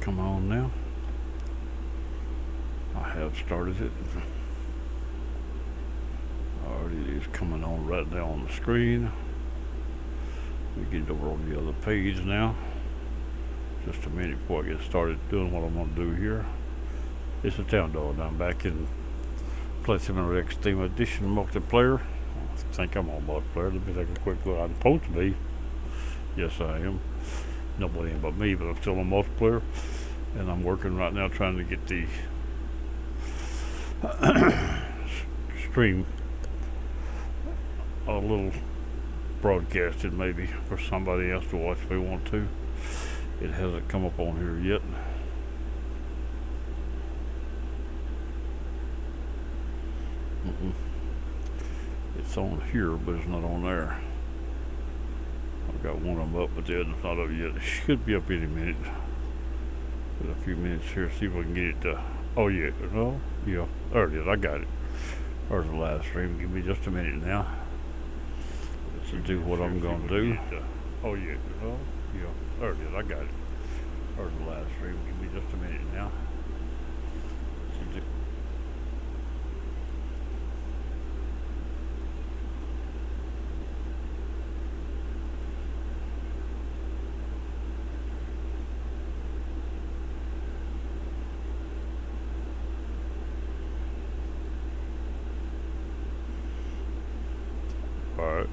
come on now. I have started it. Already it is coming on right now on the screen. We get it over on the other page now. Just a minute before I get started doing what I'm going to do here. It's a Town Dog. I'm back in Flight Simulator Extreme Edition multiplayer. I think I'm on multiplayer. Let me take a quick look. I'm supposed to be. Yes, I am. Nobody but me, but I'm still on multiplayer. And I'm working right now trying to get the stream a little broadcasted maybe for somebody else to watch if they want to. It hasn't come up on here yet. It's on here, but it's not on there. I've got one of them up, but the other's not up yet. It should be up any minute. Got a few minutes here, see if I can get it to. Oh yeah, no, yeah, there it is. I got it. There's the live stream. Give me just a minute now to do what I'm gonna do. Oh yeah, no, yeah, there it is. I got it. There's the live stream. Give me just a minute now. Alright,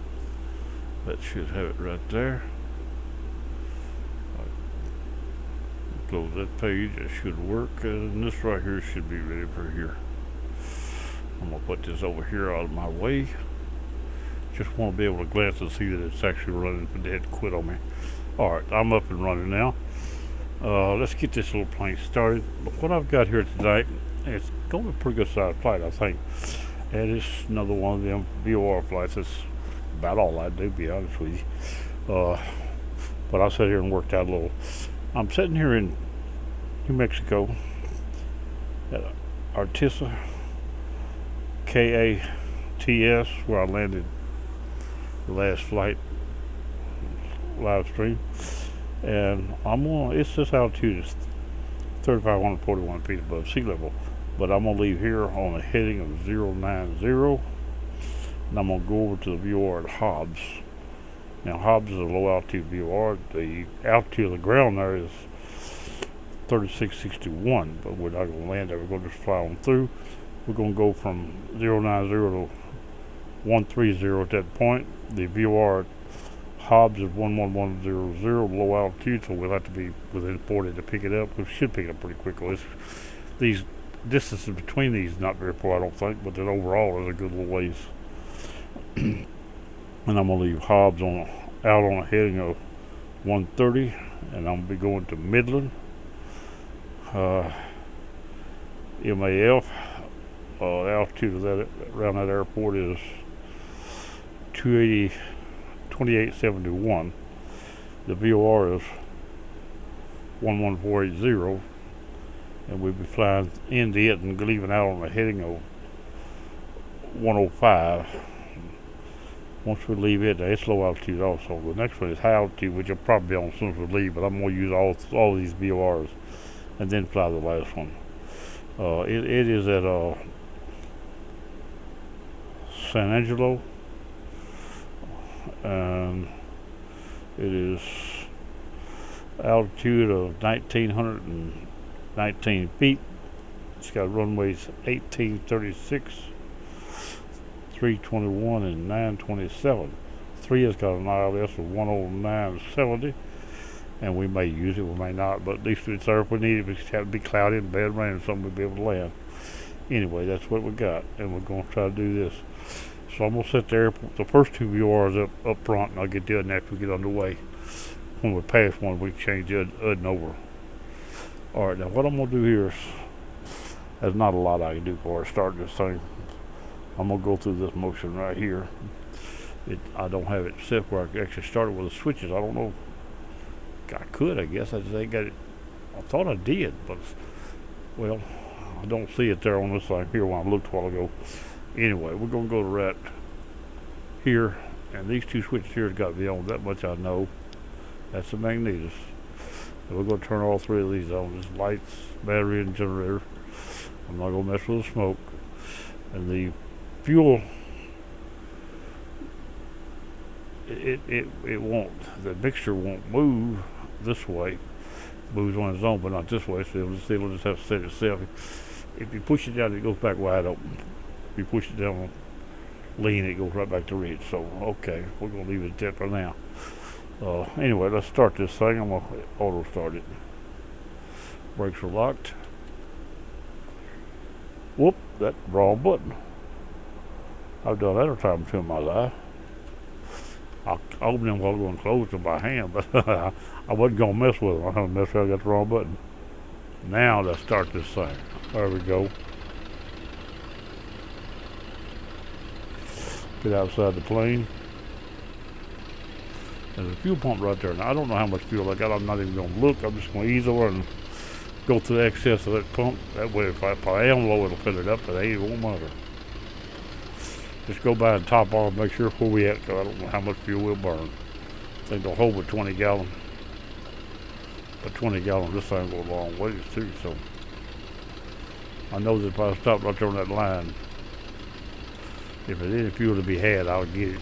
that should have it right there. Close that page, it should work, and this right here should be ready for here. I'm going to put this over here out of my way. Just want to be able to glance and see that it's actually running, but they had to quit on me. Alright, I'm up and running now. Let's get this little plane started. But what I've got here tonight, it's going to be a pretty good sized flight, I think. And it's another one of them VOR flights. It's about all I do, to be honest with you. But I sat here and worked out a little. I'm sitting here in New Mexico at Artesia, KATS, where I landed the last flight live stream. And it's this altitude is 3,541 feet above sea level. But I'm going to leave here on a heading of 090, and I'm going to go over to the VOR at Hobbs. Now, Hobbs is a low altitude VOR. The altitude of the ground there is 3661, but we're not going to land there. We're going to just fly on through. We're going to go from 090 to 130 at that point. The VOR at Hobbs is 11100, low altitude, so we'll have to be within 40 to pick it up. We should pick it up pretty quickly. These distances between these not very far, I don't think, but then overall is a good little ways. And I'm going to leave Hobbs out on a heading of 130, and I'm going to be going to Midland, MAF. The altitude of that around that airport is 2871. The VOR is 11480, and we'll be flying into it and leaving out on a heading of 105. Once we leave it, it's low altitude also. The next one is high altitude, which I'll probably be on as soon as we leave, but I'm going to use all these VORs and then fly the last one. It is at San Angelo, and it is altitude of 1,919 feet. It's got runways 1836, 321, and 927. 3 has got an ILS of 10970, and we may use it, we may not, but at least it's there if we need it. If it's have to be cloudy and bad rain or something, we'll be able to land. Anyway, that's what we got, and we're going to try to do this. So I'm going to set the first two VORs up front, and I'll get the other after we get underway. When we pass one, we can change the other over. Alright, now what I'm going to do here is, there's not a lot I can do before I start this thing. I'm going to go through this motion right here. I don't have it set where I can actually start it with the switches. I don't know. I could, I guess. I just ain't got it. I thought I did, but, well, I don't see it there on this thing here when I looked a while ago. Anyway, we're going to go to right here, and these two switches here have got to be on. That much I know. That's the magnetus. And we're going to turn all three of these on. This lights, battery, and generator. I'm not going to mess with the smoke. And the fuel, it won't, the mixture won't move this way. It moves on its own, but not this way, so it'll just have to set itself. If you push it down, it goes back wide open. If you push it down lean, it goes right back to red. So, okay, we're going to leave it at that for now. Anyway, let's start this thing. I'm going to auto start it. Brakes are locked. Whoop, that wrong button. I've done that a time or two in my life. I opened them while I was going to close them by hand, but I wasn't going to mess with them. I had to mess around, I got the wrong button. Now let's start this thing. There we go. Get outside the plane. There's a fuel pump right there. Now I don't know how much fuel I got. I'm not even going to look. I'm just going to ease over and go through the excess of that pump. That way if I am low, it'll fill it up, but it won't matter. Just go by and top off and make sure where we at, because I don't know how much fuel we'll burn. I think they'll hold with 20 gallon. But 20 gallon, this thing goes a long ways too, so. I know that if I stop right there on that line, if there's any fuel to be had, I'll get it.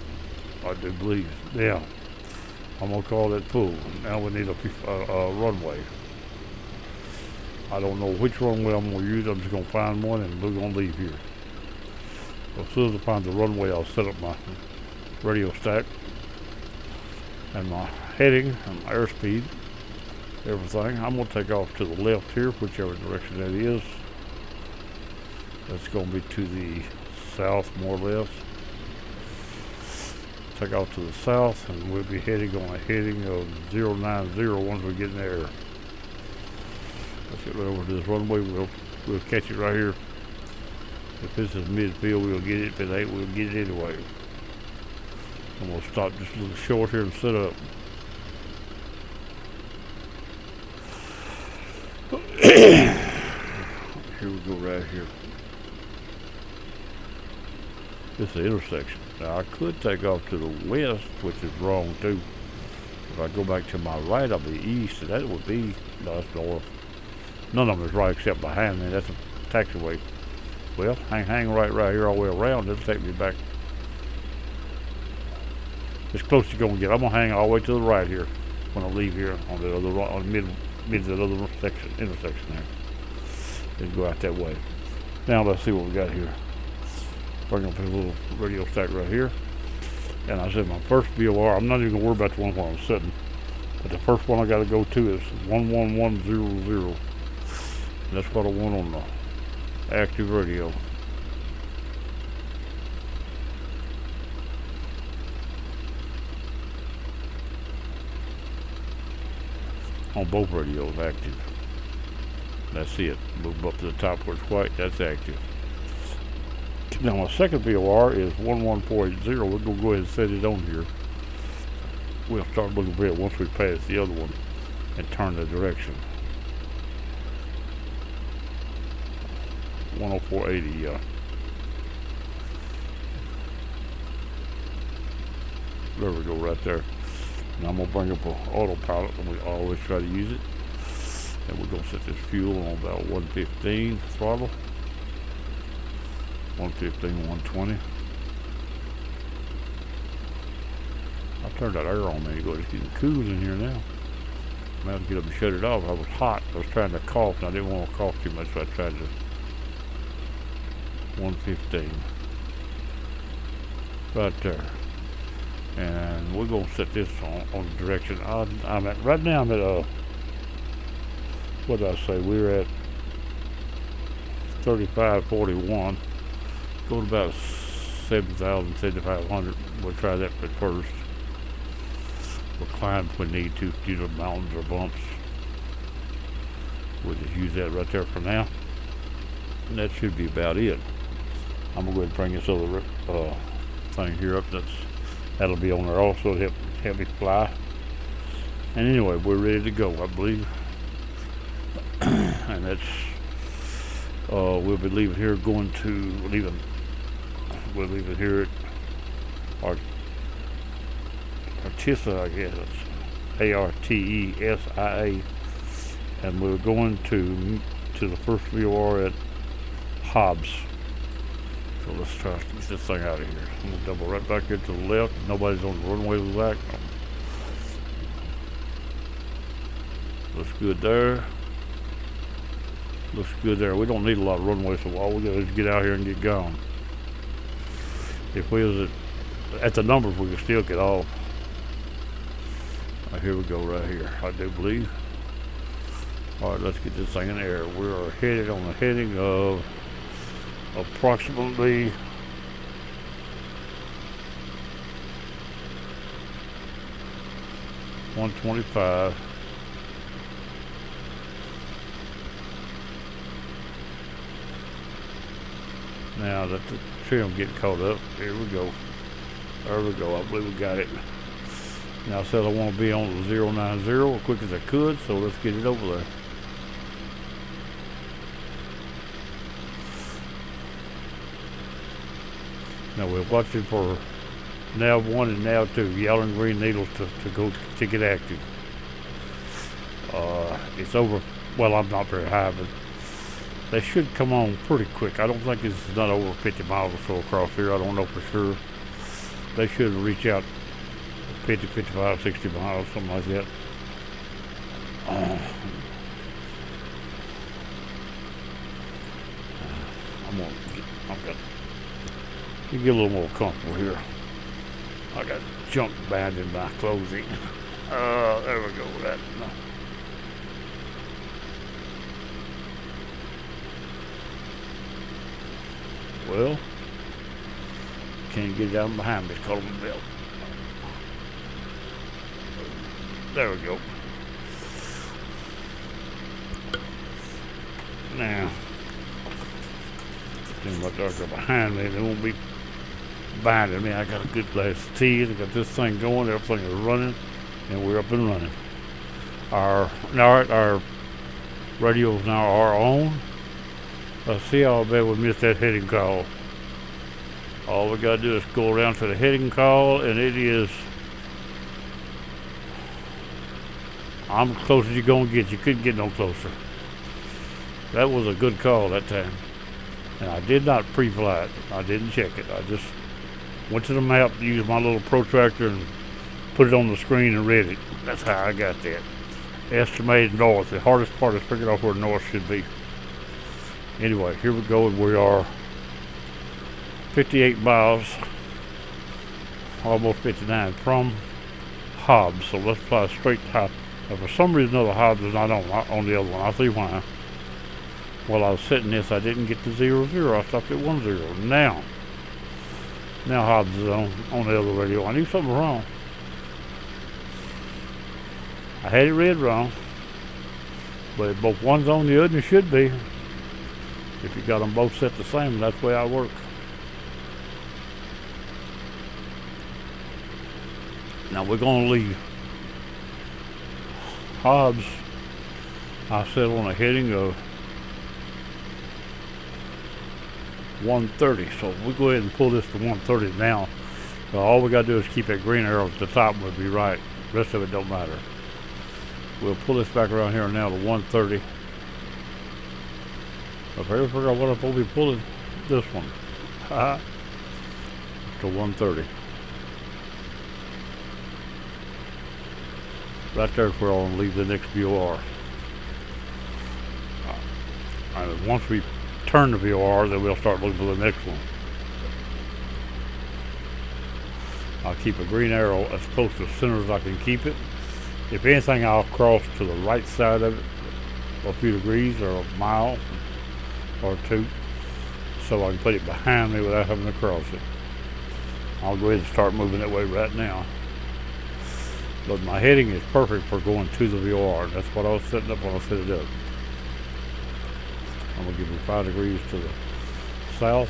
I do believe. Yeah. I'm going to call that full. Now we need a runway. I don't know which runway I'm going to use. I'm just going to find one and we're going to leave here. So as soon as I find the runway, I'll set up my radio stack and my heading and my airspeed, everything. I'm going to take off to the left here, whichever direction that is. That's going to be to the south, more or less. Take off to the south, and we'll be heading on a heading of 090 once we get in there. Let's get right over to this runway. We'll catch it right here. If this is midfield, we'll get it. If it ain't, we'll get it anyway. I'm going to stop just a little short here and set up. Here we go right here. This is the intersection. Now I could take off to the west, which is wrong too. If I go back to my right, I'll be east, and that would be, no, that's north. None of them is right except behind me. That's a taxiway. Well, hang right here all the way around. It'll take me back as close as you're gonna get. I'm gonna hang all the way to the right here when I leave here on the other, on mid to the other intersection there. Then go out that way. Now let's see what we got here. Bring up a little radio stack right here. And I said my first VOR, I'm not even gonna worry about the one where I'm sitting. But the first one I gotta go to is 11100. And that's what I want on the active radio. On both radios, active. That's it. Move up to the top where it's white, that's active. Now my second VOR is 11480. We're going to go ahead and set it on here. We'll start looking for it once we pass the other one and turn the direction. 10480, yeah. There we go, right there. And I'm going to bring up an autopilot, and we always try to use it. And we're going to set this fuel on about 115 throttle. 115, 120. I turned that air on, man. You go, it's getting cool in here now. I'm going to get up and shut it off. I was hot. I was trying to cough, and I didn't want to cough too much, so I tried to 115. Right there. And we're going to set this on the direction. I'm at, right now I'm at, what did I say? We're at 3541. Go to about 7,000, 7,500. We'll try that at first. We'll climb if we need to, due to mountains or bumps. We'll just use that right there for now. And that should be about it. I'm going to go ahead and bring this other thing here up. That'll be on there also to help me fly. And anyway, we're ready to go, I believe. And that's, we'll be leaving here, going to, we'll leave it here at Artesia, I guess. It's Artesia and we're going to the first VOR at Hobbs. So let's try to get this thing out of here. I'm gonna double right back here to the left. Nobody's on the runway to the back. Looks good there. Looks good there. We don't need a lot of runway, so all we gotta do is get out here and get going. If we was at the numbers, we could still get off. Right, here we go right here, I do believe. All right, let's get this thing in the air. We are headed on a heading of approximately 125. Now that the trim getting caught up, here we go. There we go. I believe we got it. Now I said I want to be on the 090 as quick as I could, so let's get it over there. Now we're watching for nav 1 and nav 2, yellow and green needles to get active. It's over. Well, I'm not very high, but they should come on pretty quick. I don't think it's not over 50 miles or so across here. I don't know for sure. They should reach out 50, 55, 60 miles, something like that. You get a little more comfortable here. I got junk bound in my clothing. There we go. That. Well, can't get down behind me. It's called my belt. There we go. Now, thing about darker behind me, they won't be binding me. I got a good glass of tea. I got this thing going. Everything is running, and we're up and running. Our radios now are on. Let's see how bad we missed that heading call. All we gotta do is go around to the heading call, and it is. I'm as close as you're gonna get. You couldn't get no closer. That was a good call that time. And I did not pre-fly it. I didn't check it. I just went to the map, used my little protractor, and put it on the screen and read it. That's how I got that. Estimated north. The hardest part is figuring out where north should be. Anyway, here we go, and we are 58 miles, almost 59 from Hobbs. So let's fly straight to Hobbs. Now, for some reason, the Hobbs is not on the other one. I'll see why. While I was setting this, I didn't get to 00. I stopped at 10. Now Hobbs is on the other radio. I knew something wrong. I had it read wrong, but both one's on the other, and it should be. If you got them both set the same, that's the way I work. Now we're going to leave Hobbs. I set on a heading of 130. So we go ahead and pull this to 130 now. So all we got to do is keep that green arrow at the top, and we'll be right. The rest of it don't matter. We'll pull this back around here now to 130. If I ever figure out what I'm supposed to be pulling, this one. To 130. Right there's where I'll leave the next VOR. Once we turn the VOR, then we'll start looking for the next one. I'll keep a green arrow as close to the center as I can keep it. If anything, I'll cross to the right side of it a few degrees or a mile or two, so I can put it behind me without having to cross it. I'll go ahead and start moving that way right now. But my heading is perfect for going to the VOR. That's what I was setting up when I set it up. I'm going to give it 5 degrees to the south.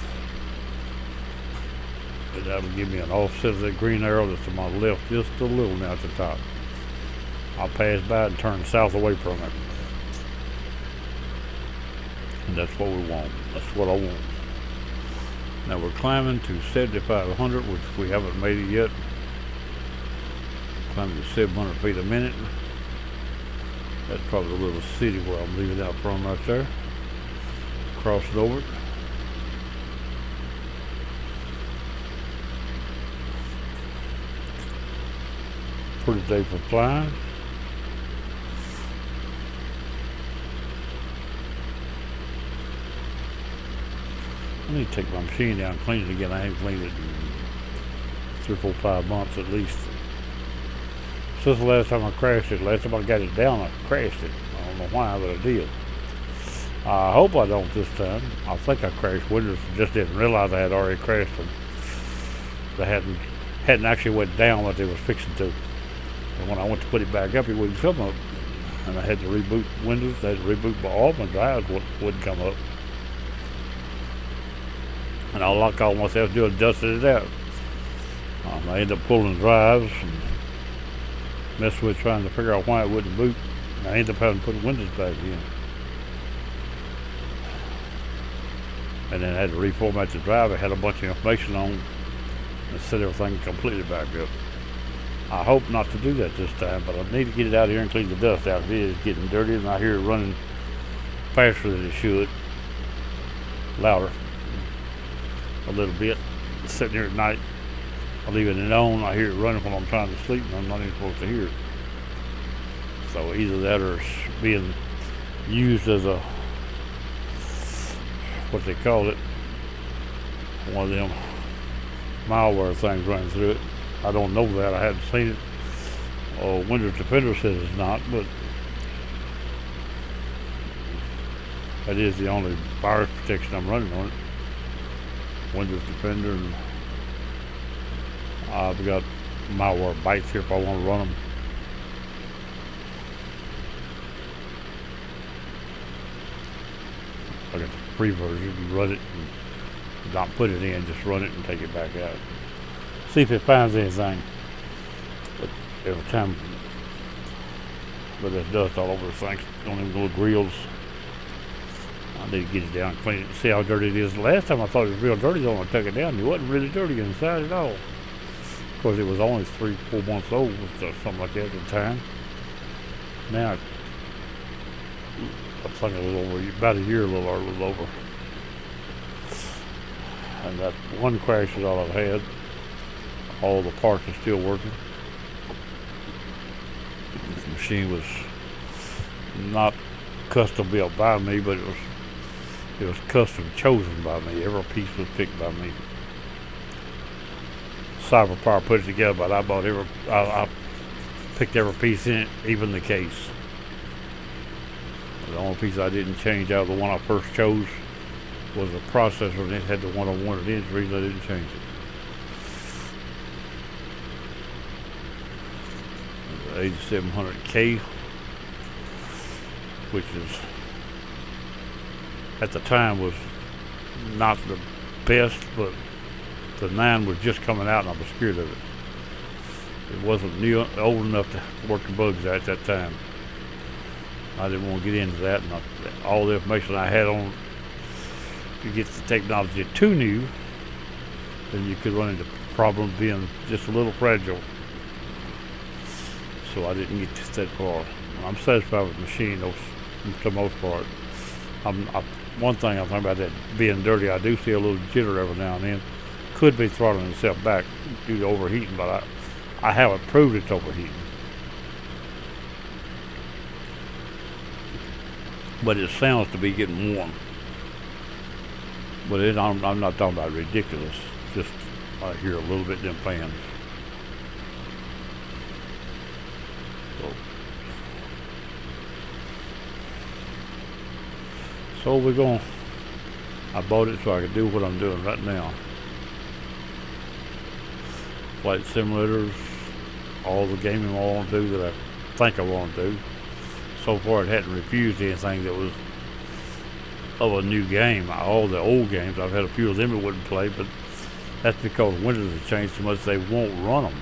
And that'll give me an offset of that green arrow that's to my left just a little now at the top. I'll pass by and turn south away from it. And that's what we want. That's what I want. Now we're climbing to 7,500, which we haven't made it yet. Climbing to 700 feet a minute. That's probably the little city where I'm leaving out from right there. Crossing over it. Pretty day for flying. I need to take my machine down and clean it again. I haven't cleaned it in 3, 4, 5 months at least. Since the last time I crashed it, last time I got it down, I crashed it. I don't know why, but I did. I hope I don't this time. I think I crashed windows, just didn't realize I had already crashed them. They hadn't actually went down what they was fixing to. And when I went to put it back up, it wouldn't come up. And I had to reboot windows. I had to reboot all my drives wouldn't come up. And I like all myself doing, dusted it out. I ended up pulling drives and messing with trying to figure out why it wouldn't boot. And I ended up having to put the windows back in. And then I had to reformat the drive. I had a bunch of information on and set everything completely back up. I hope not to do that this time, but I need to get it out here and clean the dust out. It is getting dirty, and I hear it running faster than it should. Louder. A little bit. Sitting here at night, I leave it on. I hear it running when I'm trying to sleep, and I'm not even supposed to hear it. So either that or it's being used as a, what they call it, one of them malware things running through it. I don't know that. I haven't seen it. Windows Defender says it's not, but that is the only virus protection I'm running on it. Windows Defender, and I've got malware bites here if I want to run them. I got the free version. You can run it and not put it in, just run it and take it back out. See if it finds anything. But every time, but there's dust all over the thing. Don't even go to grills. I need to get it down and clean it and see how dirty it is. The last time I thought it was real dirty when I took it down. It wasn't really dirty inside at all. Of course, it was only 3, 4 months old or something like that at the time. Now, I think a little over, about a year, a little over. And that one crash is all I've had. All the parts are still working. The machine was not custom built by me, but it was custom chosen by me. Every piece was picked by me. Cyberpower put it together, but I picked every piece in it, even the case. The only piece I didn't change out of the one I first chose was the processor, and it had the one I wanted in. The reason I didn't change it. The 8700K, which is at the time was not the best, but the 9 was just coming out and I was scared of it. It wasn't old enough to work the bugs at that time. I didn't want to get into that, and all the information I had on, if you get the technology too new, then you could run into problems being just a little fragile. So I didn't get that far. I'm satisfied with the machine, for the most part. One thing I think about that being dirty, I do see a little jitter every now and then. Could be throttling itself back due to overheating, but I haven't proved it's overheating. But it sounds to be getting warm. But I'm not talking about ridiculous. Just I hear a little bit in them fans. So we're going. I bought it so I could do what I'm doing right now. Flight simulators, all the gaming I want to do that I think I want to do. So far, it hadn't refused anything that was of a new game. All the old games, I've had a few of them it wouldn't play, but that's because Windows has changed so much they won't run them.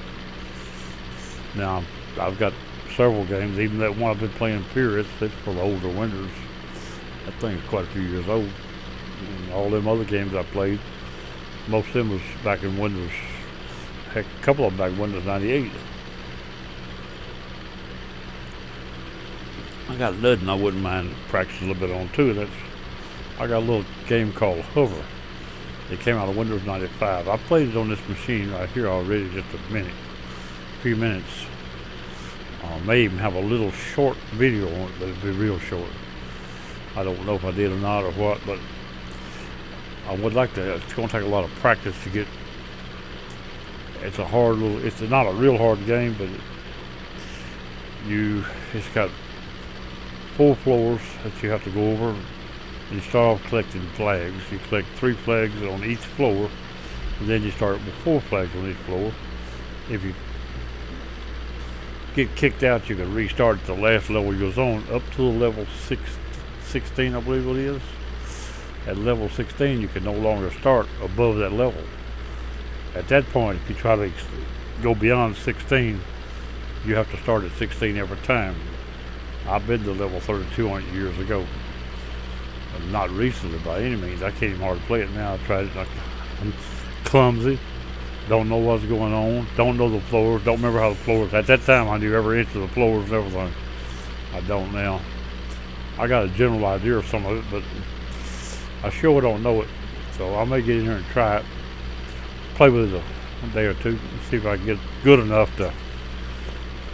Now, I've got several games, even that one I've been playing Pure, it's for the older Windows. That thing's quite a few years old. And all them other games I played, most of them was back in Windows. Heck, a couple of them back in Windows 98. I got another I wouldn't mind practicing a little bit on too. I got a little game called Hover. It came out of Windows 95. I played it on this machine right here already, just a few minutes. May even have a little short video on it, but it'd be real short. I don't know if I did or not or what, but I would like to. It's going to take a lot of practice to get. It's not a real hard game, but it's got 4 floors that you have to go over. You start off collecting flags. You collect 3 flags on each floor, and then you start with 4 flags on each floor. If you get kicked out, you can restart at the last level you goes on, up to level 16, I believe it is. At level 16, you can no longer start above that level. At that point, if you try to go beyond 16, you have to start at 16 every time. I've been to level 32 on it years ago. Not recently by any means. I can't even hardly play it now. I tried it. I'm clumsy. Don't know what's going on. Don't know the floors. Don't remember how the floors. At that time, I knew every inch of the floors and everything. I don't now. I got a general idea of some of it, but I sure don't know it. So I may get in here and try it. Play with it a day or two. And see if I can get good enough to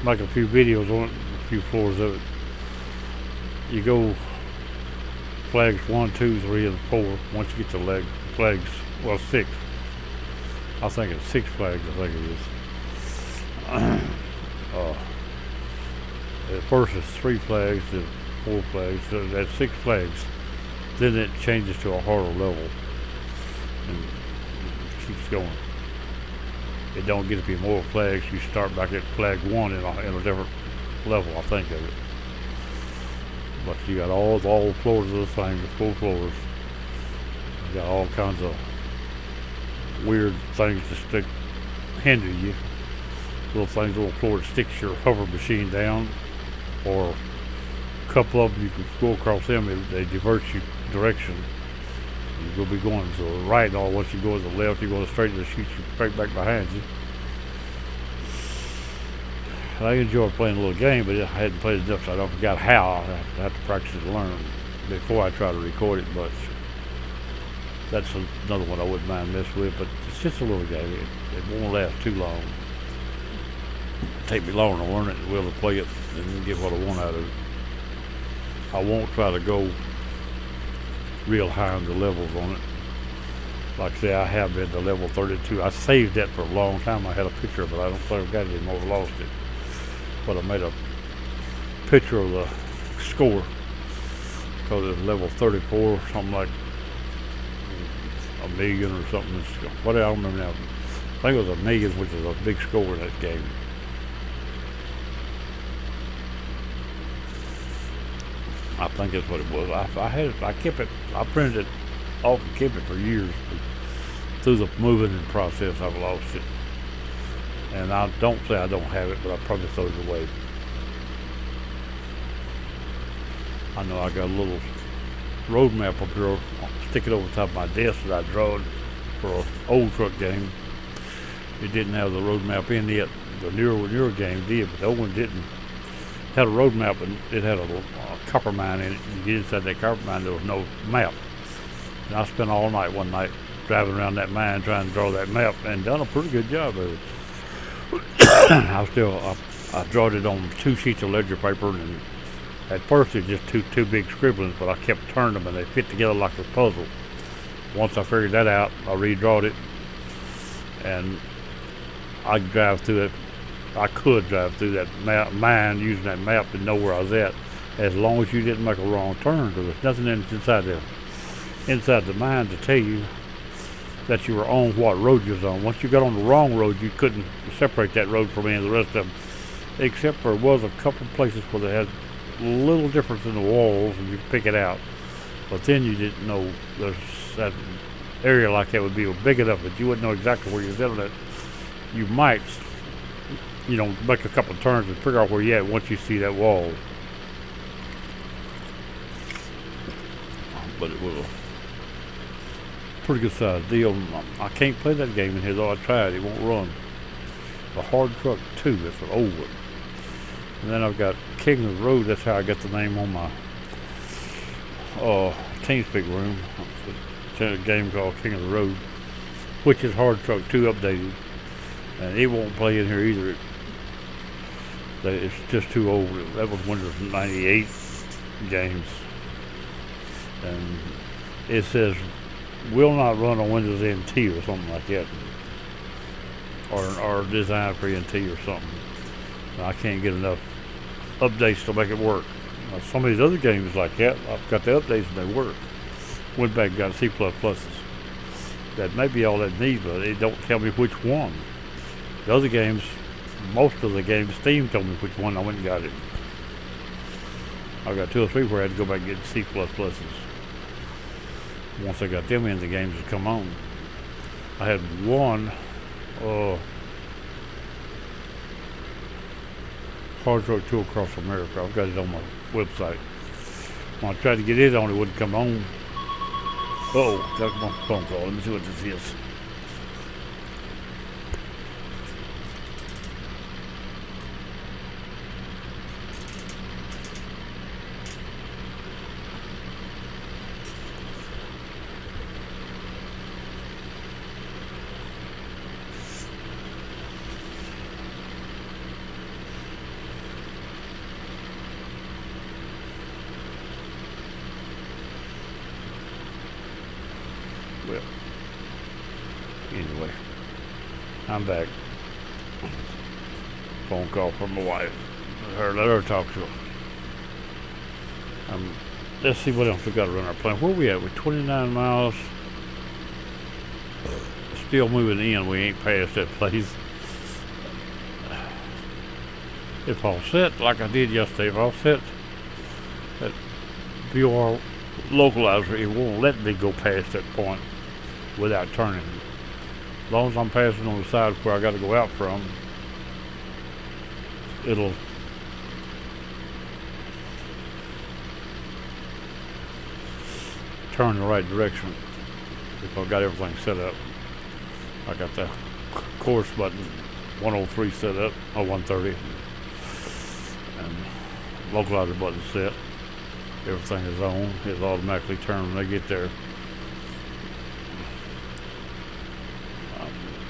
make a few videos on it. A few floors of it. You go flags 1, 2, 3, and 4. Once you get to flags, well, 6. I think it's 6 flags. I think it is. At first it's 3 flags, then 4 flags. So that's 6 flags. Then it changes to a harder level, and it keeps going. It don't get to be more flags. You start back at flag 1 in a different level, I think of it. But you got all the floors of the thing, the 4 floors. You got all kinds of weird things to hinder you. Little things on the floor that sticks your hover machine down, or a couple of them you can go across them. They divert you direction. You'll be going to the right, or once you go to the left, you go straight, and shoot you straight back behind you. I enjoy playing a little game, but I hadn't played it enough, so I forgot how. I have to practice it to learn before I try to record it. But that's another one I wouldn't mind messing with. But it's just a little game. It won't last too long. It'll take me longer to learn it and will to play it and get what I want out of it. I won't try to go real high on the levels on it. Like I say, I have been to level 32. I saved that for a long time. I had a picture of it. I don't think I've got it anymore. I lost it. But I made a picture of the score because it's level 34, something like a million or something. What I don't remember now. I think it was a million, which is a big score in that game. I think that's what it was. I had it. I kept it. I printed it off and kept it for years. But through the moving process, I've lost it. And I don't say I don't have it, but I probably throw it away. I know I got a little road map up here. I'll stick it over the top of my desk that I drawed for an old truck game. It didn't have the road map in it. The newer game did, but the old one didn't. It had a road map, and it had a copper mine in it. You get inside that copper mine, there was no map. And I spent all night one night driving around that mine trying to draw that map, and done a pretty good job of it. I drawed it on 2 sheets of ledger paper, and at first it was just two big scribblings, but I kept turning them and they fit together like a puzzle. Once I figured that out, I redrawed it, and I could drive through that mine using that map and know where I was at, as long as you didn't make a wrong turn, because there's nothing inside the mine to tell you that you were on what road you was on. Once you got on the wrong road, you couldn't separate that road from any of the rest of them, except there was a couple places where they had a little difference in the walls and you could pick it out. But then you didn't know there's that area like that would be big enough that you wouldn't know exactly where you was at. You might, make a couple of turns and figure out where you're at once you see that wall. But it was a pretty good sized deal. I can't play that game in here though. I tried. It won't run. The Hard Truck 2. That's an old one. And then I've got King of the Road. That's how I got the name on my TeamSpeak room. It's a game called King of the Road, which is Hard Truck 2 updated. And it won't play in here either. It's just too old. That was Windows 98 games. And it says will not run on Windows NT or something like that. Or designed for NT or something. I can't get enough updates to make it work. Now, some of these other games like that, I've got the updates and they work. Went back and got C++. That may be all that needs, but it don't tell me which one. The other games, most of the games, Steam told me which one. I went and got it. I got 2 or 3 where I had to go back and get C++. Once I got them in, the games would come on. I had one Hard Truck 2 Across America. I've got it on my website. When I tried to get it on, it wouldn't come on. Oh, that's my phone call. Let me see what this is. Well, anyway, I'm back. Phone call from my wife. Let her talk to her. Let's see what else we got to run our plan. Where we at? We're 29 miles. Still moving in. We ain't past that place. If I'll set like I did yesterday, if I'll set that VOR localizer, it won't let me go past that point without turning. As long as I'm passing on the side where I got to go out from, it'll turn the right direction if I've got everything set up. I got the course button 103 set up, or 130, and localizer button set. Everything is on. It'll automatically turn when they get there.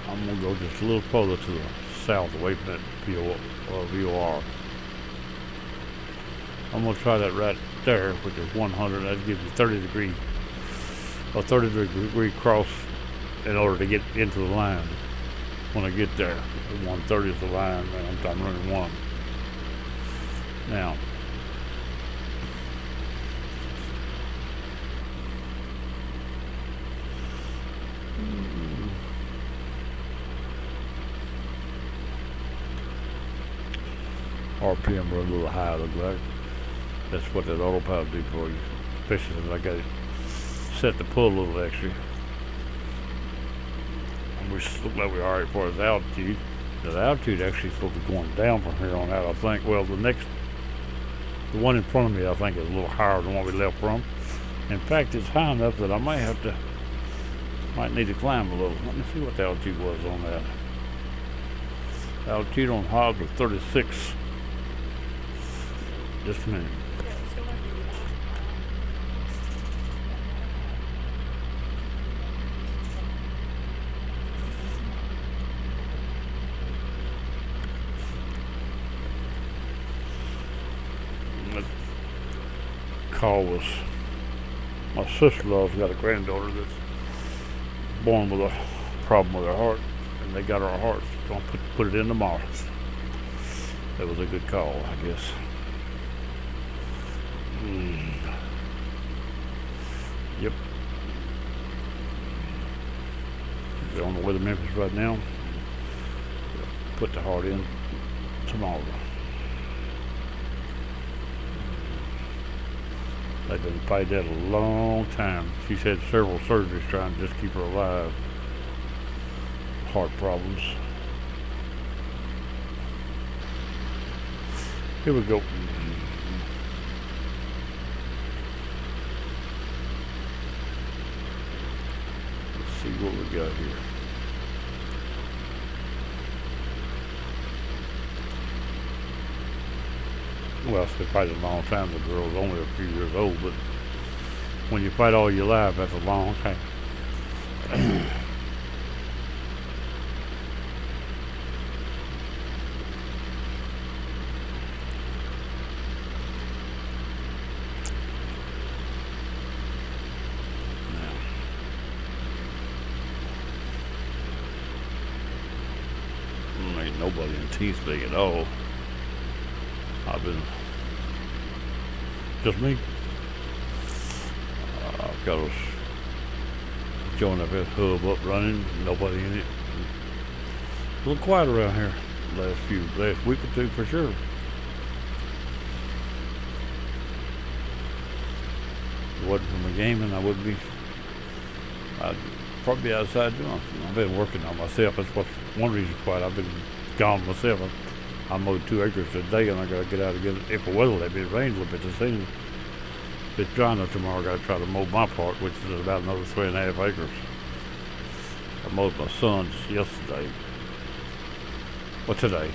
I'm going to go just a little further to the south away from that VOR. I'm going to try that right there, which is 100. That'll give you 30 degree cross in order to get into the line. When I get there, 130 is the line, and I'm running 1. Now, RPM run a little high, look like. That's what that autopilot do for you, especially since I got it set to pull a little extra. And we look like we're already as far as altitude. The altitude actually is supposed to be going down from here on out, I think. Well, the one in front of me, I think, is a little higher than what we left from. In fact, it's high enough that I might need to climb a little. Let me see what the altitude was on that. Altitude on Hobbs was 36. Just a minute. That call was my sister-in-law's got a granddaughter that's born with a problem with her heart, and they got her heart. Gonna put it in tomorrow. That was a good call, I guess. Yep. We're on the way to Memphis right now. Put the heart in tomorrow. They've been fighting that a long time. She's had several surgeries trying to just keep her alive. Heart problems. Here we go. Let's see what we got here. Well, it's probably a long time. The girl's only a few years old, but when you fight all your life, that's a long time. Ain't nobody in teeth league at all. I've been just me. I've got us joined up this hub up running. Nobody in it. A little quiet around here last week or two for sure. If it wasn't for my gaming, I would be. I'd probably be outside doing something. I've been working on myself. That's what's one reason why I've been gone myself. I mowed 2 acres a day, and I gotta get out again. If the weather let me, it rained a little bit this evening. If it's dry enough tomorrow, I gotta try to mow my part, which is about another 3.5 acres. I mowed my son's yesterday. Well, today.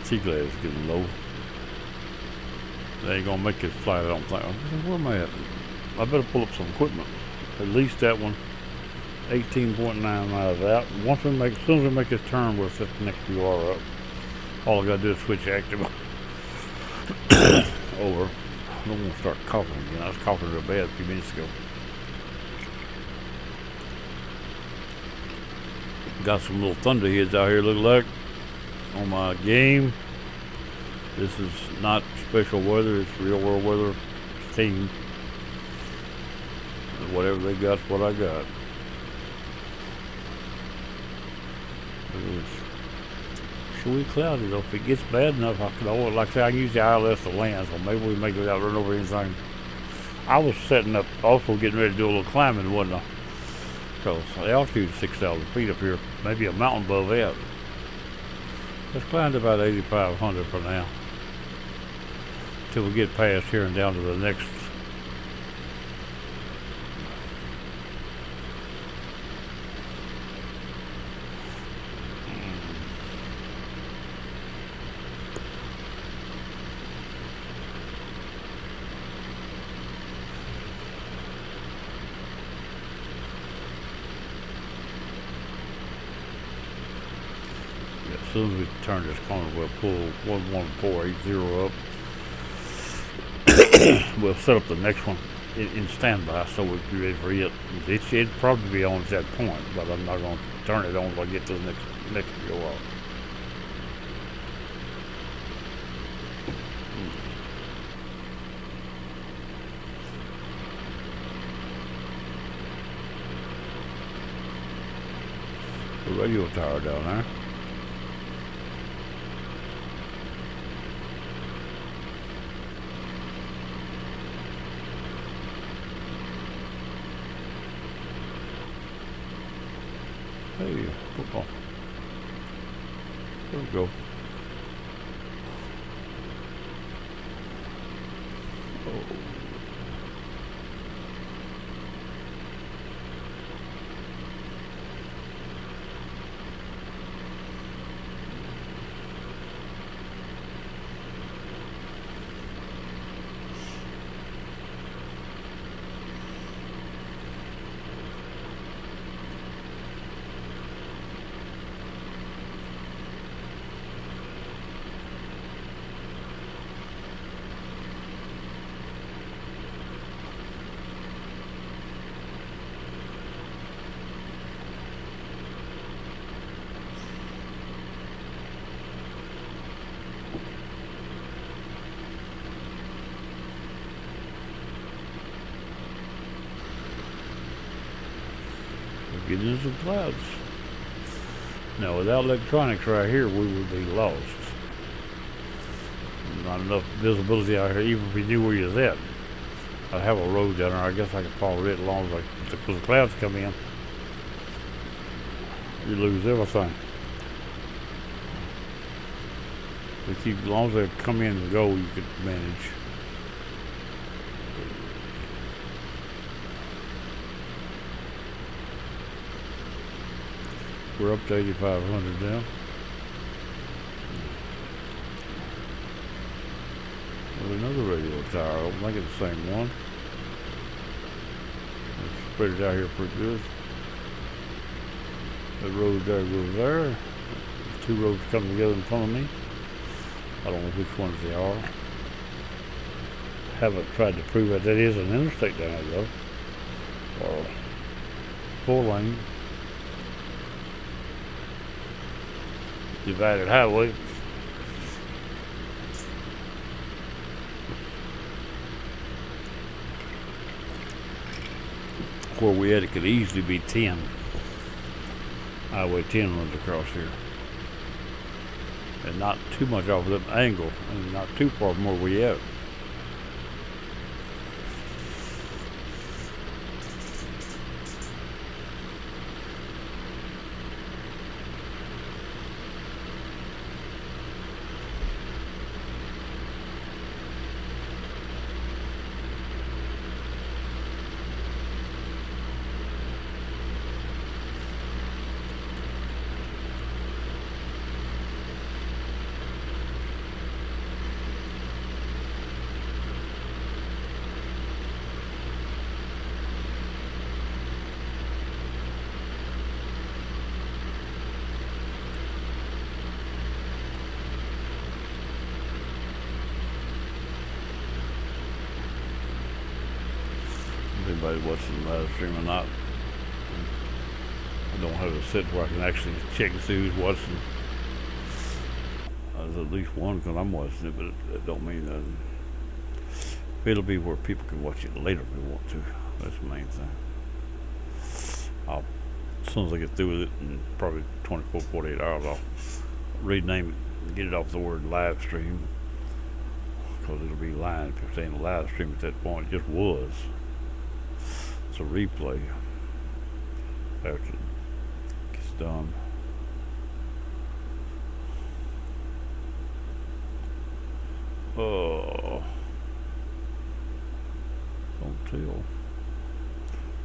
Sea glass is getting low. They ain't gonna make it fly, I don't think. Where am I at? I better pull up some equipment. At least that one. 18.9 miles out. As soon as we make this turn, we'll set the next UR up. All I gotta do is switch active over. I don't want to start coughing again. I was coughing real bad a few minutes ago. Got some little thunderheads out here, look like, on my game. This is not special weather, it's real world weather team. Whatever they got's what I got. It's sweet cloudy though. If it gets bad enough, I can always, like I say, I can use the ILS to land, so maybe we make it without running over anything. I was setting up, also getting ready to do a little climbing, wasn't I? Because the altitude is 6,000 feet up here, maybe a mountain above that. Let's climb to about 8,500 for now, till we get past here and down to the next. As soon as we turn this corner, we'll pull 11480 up. We'll set up the next one in standby so we'll be ready for it. It'll probably be on at that point, but I'm not going to turn it on until I get to the next go off. The radio tower down there. Hey, football. There we go. Oh. Getting into some clouds. Now, without electronics right here, we would be lost. Not enough visibility out here, even if we knew where you was at. I'd have a road down there. I guess I could follow it as long as the clouds come in. You lose everything. We keep, as long as they come in and go, you could manage. We're up to 8,500 now. There's another radio tower. I don't think it's the same one. Let's spread it out here pretty good. The road there goes there. There's two roads coming together in front of me. I don't know which ones they are. Haven't tried to prove that that is an interstate down there though. Or 4-lane. Divided highway. Where we at, it could easily be 10. Highway 10 runs across here. And not too much off of that angle, and not too far from where we at. Anybody watching the live stream or not, I don't have it set where I can actually check and see who's watching. There's at least one because I'm watching it, but it don't mean nothing. It'll be where people can watch it later if they want to. That's the main thing. As soon as I get through with it in probably 24, 48 hours, I'll rename it and get it off the word live stream, because it'll be live. If you're saying a live stream at that point, it just was. It's a replay after it gets done. Oh, don't tell.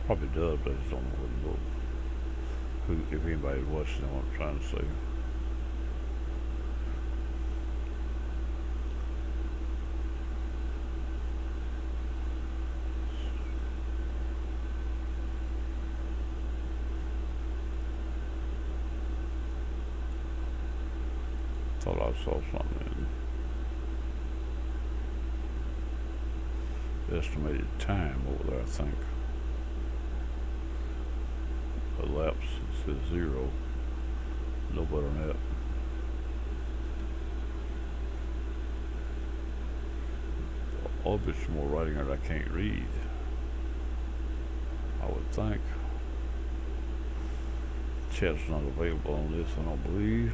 Probably does, but I just don't know who, if anybody's watching what I'm trying to say. Thought I saw something in estimated time over there, I think. Elapsed, it says 0. No better than that. All of it's more writing that I can't read, I would think. Chat's not available on this, I don't believe.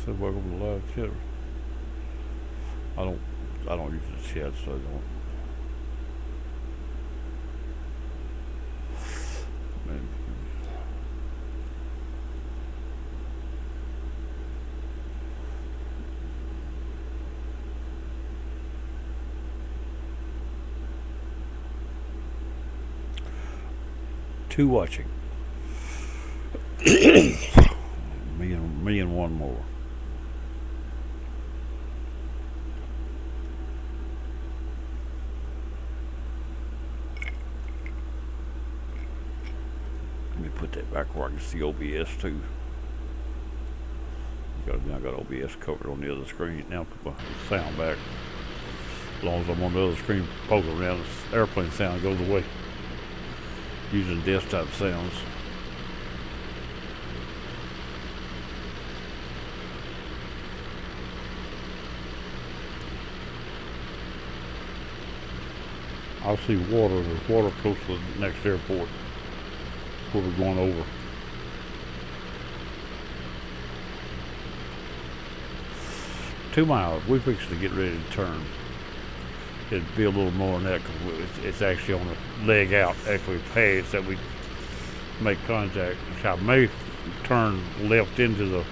Said welcome to live chat. I don't use the chat, so I don't. Man. Two watching. me and one more. Let me put that back where I can see OBS too. I got OBS covered on the other screen. Now put the sound back. As long as I'm on the other screen poking around, the airplane sound goes away. Using desktop sounds. I see water. There's water close to the next airport where we're going over. Two miles. We're fixing to get ready to turn. It'd be a little more than that because it's actually on the leg out after we pass that we make contact. I may turn left into the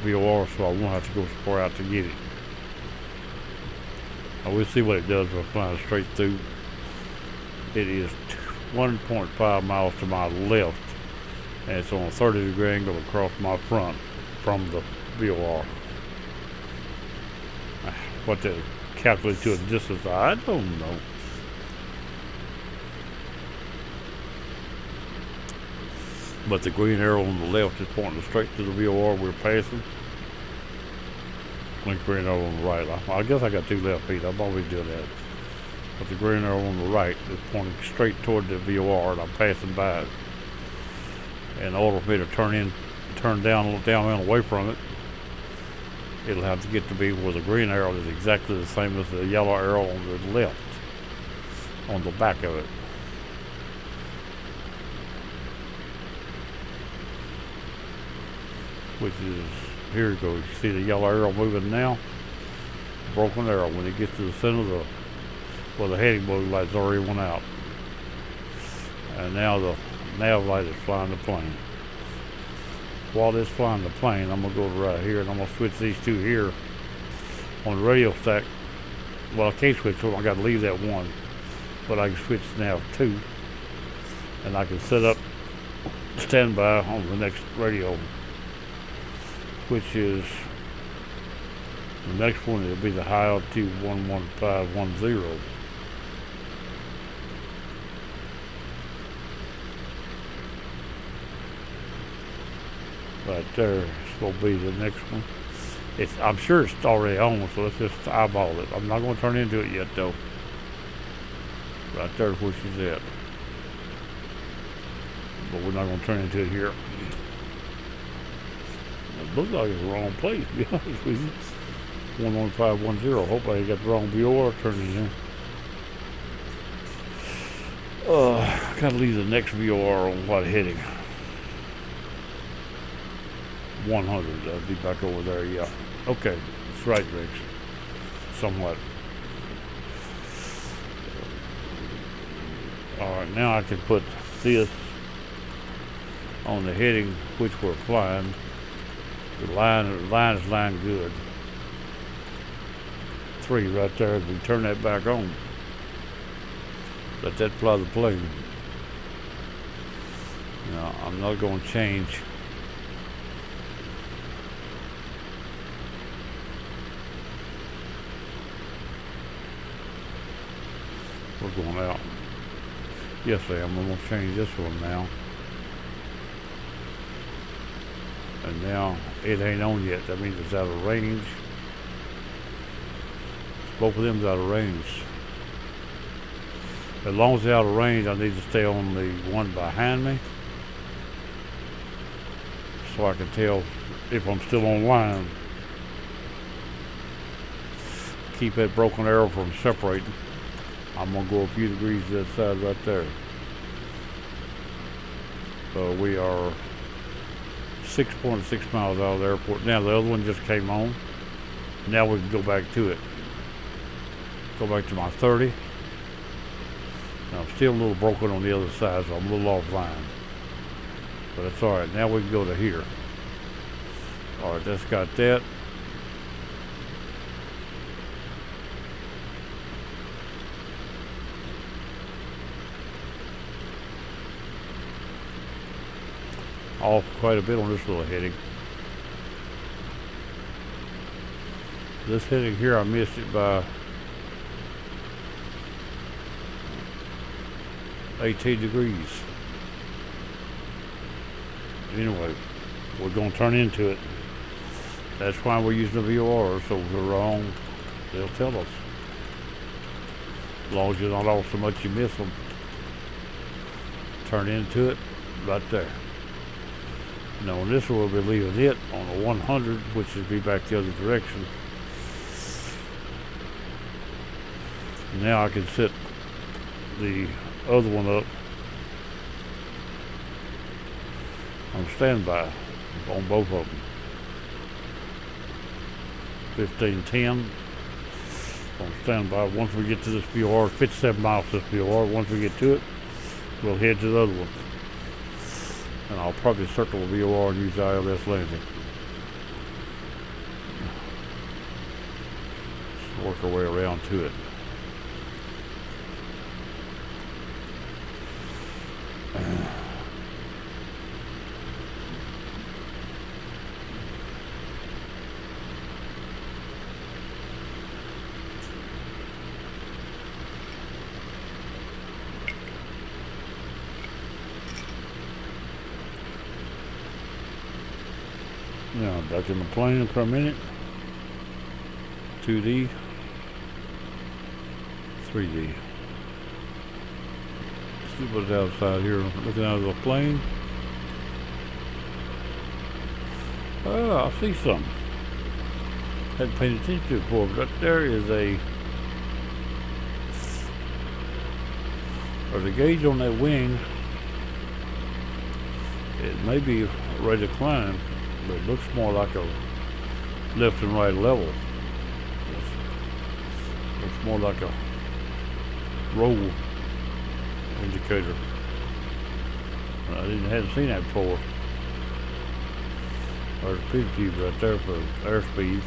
VOR, so I won't have to go so far out to get it. I will see what it does if I fly straight through. It is 1.5 miles to my left, and it's on a 30-degree angle across my front from the VOR. What to calculate to a distance, I don't know. But the green arrow on the left is pointing straight to the VOR we're passing. The green arrow on the right. I guess I got 2 left feet. I've always done that. But the green arrow on the right is pointing straight toward the VOR, and I'm passing by it. And in order for me to turn down and away from it, it'll have to get to be where the green arrow is exactly the same as the yellow arrow on the left, on the back of it. Which is, here it goes. You see the yellow arrow moving now? Broken arrow. When it gets to the center of the heading blue light's already went out. And now the nav light is flying the plane. While it's flying the plane, I'm going to go right here and I'm going to switch these 2 here on the radio stack. Well, I can't switch them. I got to leave that 1. But I can switch nav 2. And I can set up standby on the next radio, which is the next one. It'll be the high altitude 11510. Right there, it's going to be the next one. I'm sure it's already on, so let's just eyeball it. I'm not going to turn into it yet, though. Right there's where she's at. But we're not going to turn into it here. It looks like it's the wrong place, to be honest with you. 11510. Hope I ain't got the wrong VOR turning in. Gotta leave the next VOR on what heading? 100. I'll be back over there, yeah. Okay, it's right direction. Somewhat. Alright, now I can put this on the heading which we're flying. The line is lined good. 3 right there. We turn that back on. Let that fly the plane. Now, I'm not going to change. We're going out. Yes, I am. I'm going to change this one now. And now it ain't on yet. That means it's out of range. Both of them's out of range. As long as they're out of range, I need to stay on the one behind me, so I can tell if I'm still online. Keep that broken arrow from separating. I'm gonna go a few degrees to that side right there. So we are 6.6 miles out of the airport. Now the other one just came on. Now we can go back to it. Go back to my 30. Now I'm still a little broken on the other side, so I'm a little offline. But that's alright. Now we can go to here. Alright, that's got that. Off quite a bit on this little heading. This heading here, I missed it by 18 degrees. Anyway, we're going to turn into it. That's why we're using the VOR, so if we're wrong, they'll tell us. As long as you're not off so much you miss them. Turn into it right there. Now on this one, we'll be leaving it on a 100, which would be back the other direction. Now I can set the other one up on standby on both of them. 1510 on standby. Once we get to this VOR, 57 miles to this VOR, once we get to it, we'll head to the other one. And I'll probably circle the VOR and use ILS landing. work our way around to it. Now back in the plane for a minute. 2D, 3D. See what's outside here. Looking out of the plane. Oh, I see something. Hadn't paid attention to it before, but there is there's a gauge on that wing. It may be ready to climb, but it looks more like a left and right level. Looks more like a roll indicator. Hadn't seen that before. There's a speed cube right there for airspeed.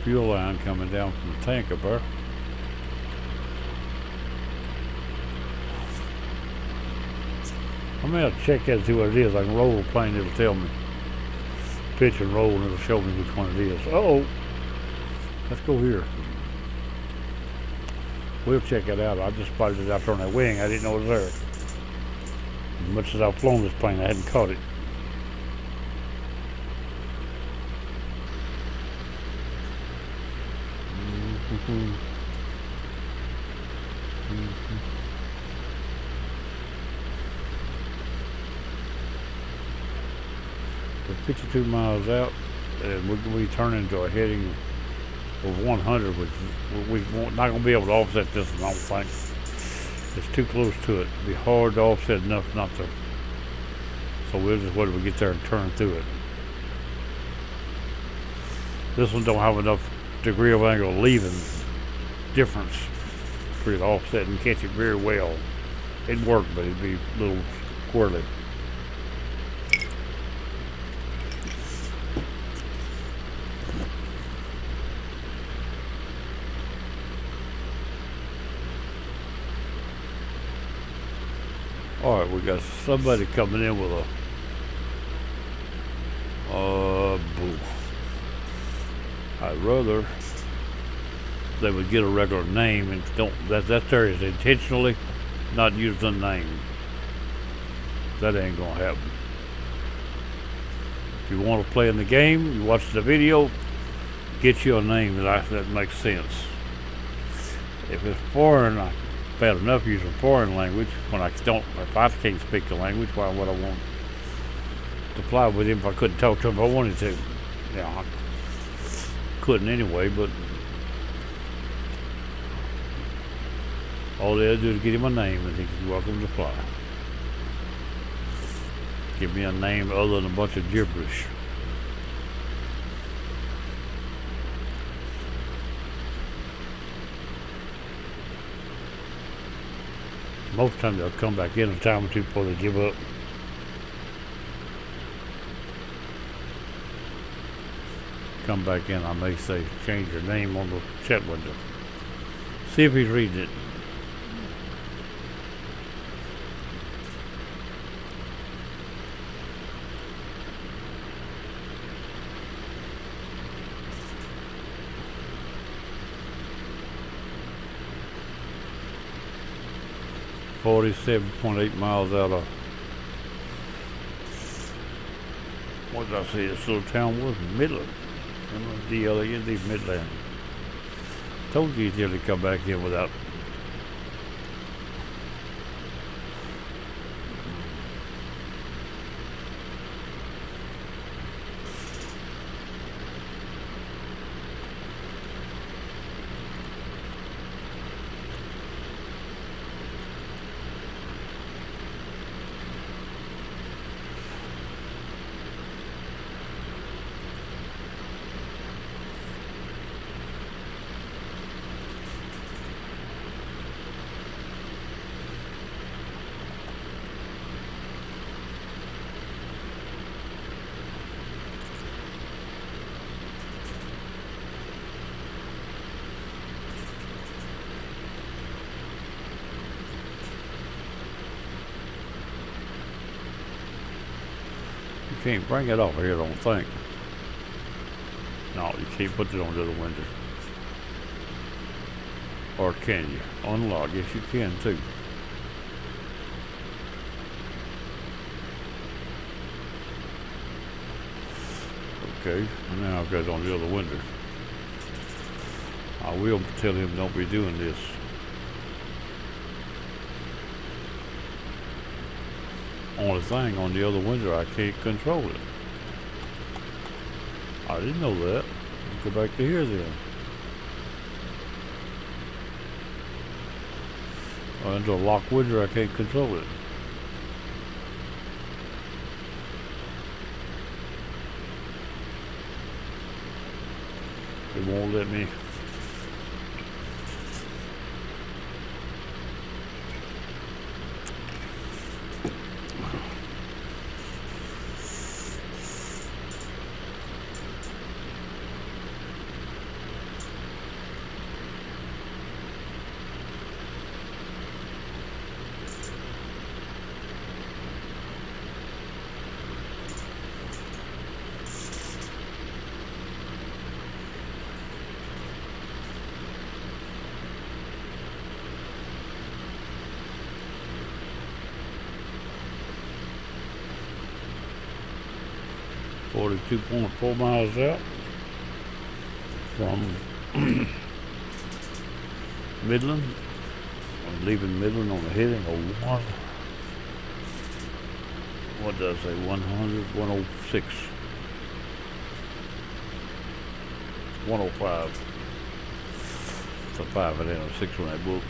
Fuel line coming down from the tank up there. I may have to check that and see what it is. I can roll the plane, it'll tell me. Pitch and roll, and it'll show me which one it is. Uh-oh. Let's go here. We'll check it out. I just spotted it out there on that wing. I didn't know it was there. As much as I've flown this plane, I hadn't caught it. We're 52 miles out, and we turn into a heading of 100, which we're not going to be able to offset this, I don't think. It's too close to it. It'd be hard to offset enough not to. So we'll just wait till we get there and turn through it. This one don't have enough degree of angle leaving difference for you to offset and catch it very well. It'd work, but it'd be a little squirrely. Alright, we got somebody coming in with a boo. I'd rather they would get a regular name and don't that there is intentionally not use the name. That ain't gonna happen. If you want to play in the game, you watch the video, get you a name that makes sense. If it's foreign, I'm bad enough using foreign language when if I can't speak the language, why would I want to fly with him if I couldn't talk to him if I wanted to? I couldn't anyway, but all they had to do is get him a name and he's welcome to fly. Give me a name other than a bunch of gibberish. Most of the time they'll come back in a time or two before they give up. Come back in, I may say change your name on the chat window. See if he's reading it. .8 miles out of, what did I say this little town was? Midland. M-I-D-L-A-N-D, Midland. Told you he'd nearly come back in without. can't bring it off here, I don't think. No, you can't put it on the other window. Or can you? Unlock, yes you can too. Okay, and now I've got it on the other window. I will tell him don't be doing this. Only thing on the other window, I can't control it. I didn't know that. Go back to here then. Into a locked window, I can't control it. It won't let me. .4 miles out from Midland. I'm leaving Midland on the heading of one. What does I say? 100, 106, 105. It's a 5 and then a 6 when I book.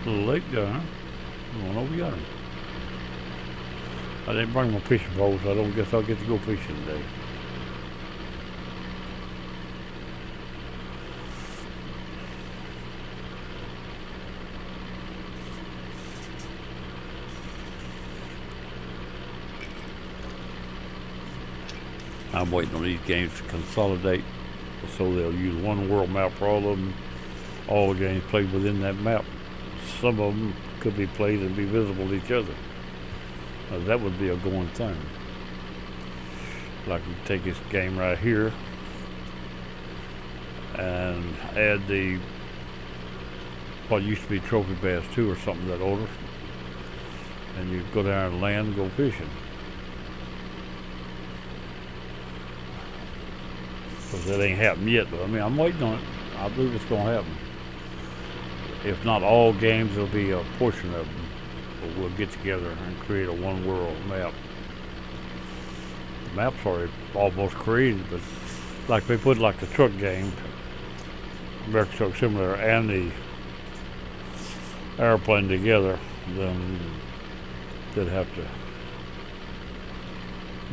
Little lake down. Going over yonder. I didn't bring my fishing pole, so I don't guess I'll get to go fishing today. I'm waiting on these games to consolidate so they'll use one world map for all of them. All the games played within that map. Some of them could be played and be visible to each other. That would be a going thing. Like we take this game right here and add the what used to be Trophy Bass 2 or something of that order, and you go down and land and go fishing. Because that ain't happened yet, but I mean, I'm waiting on it. I believe it's going to happen. If not all games, there'll be a portion of them. But we'll get together and create a one world map. The map's already almost created, but like they put like the truck game, American Truck Simulator, and the airplane together, then they'd have to,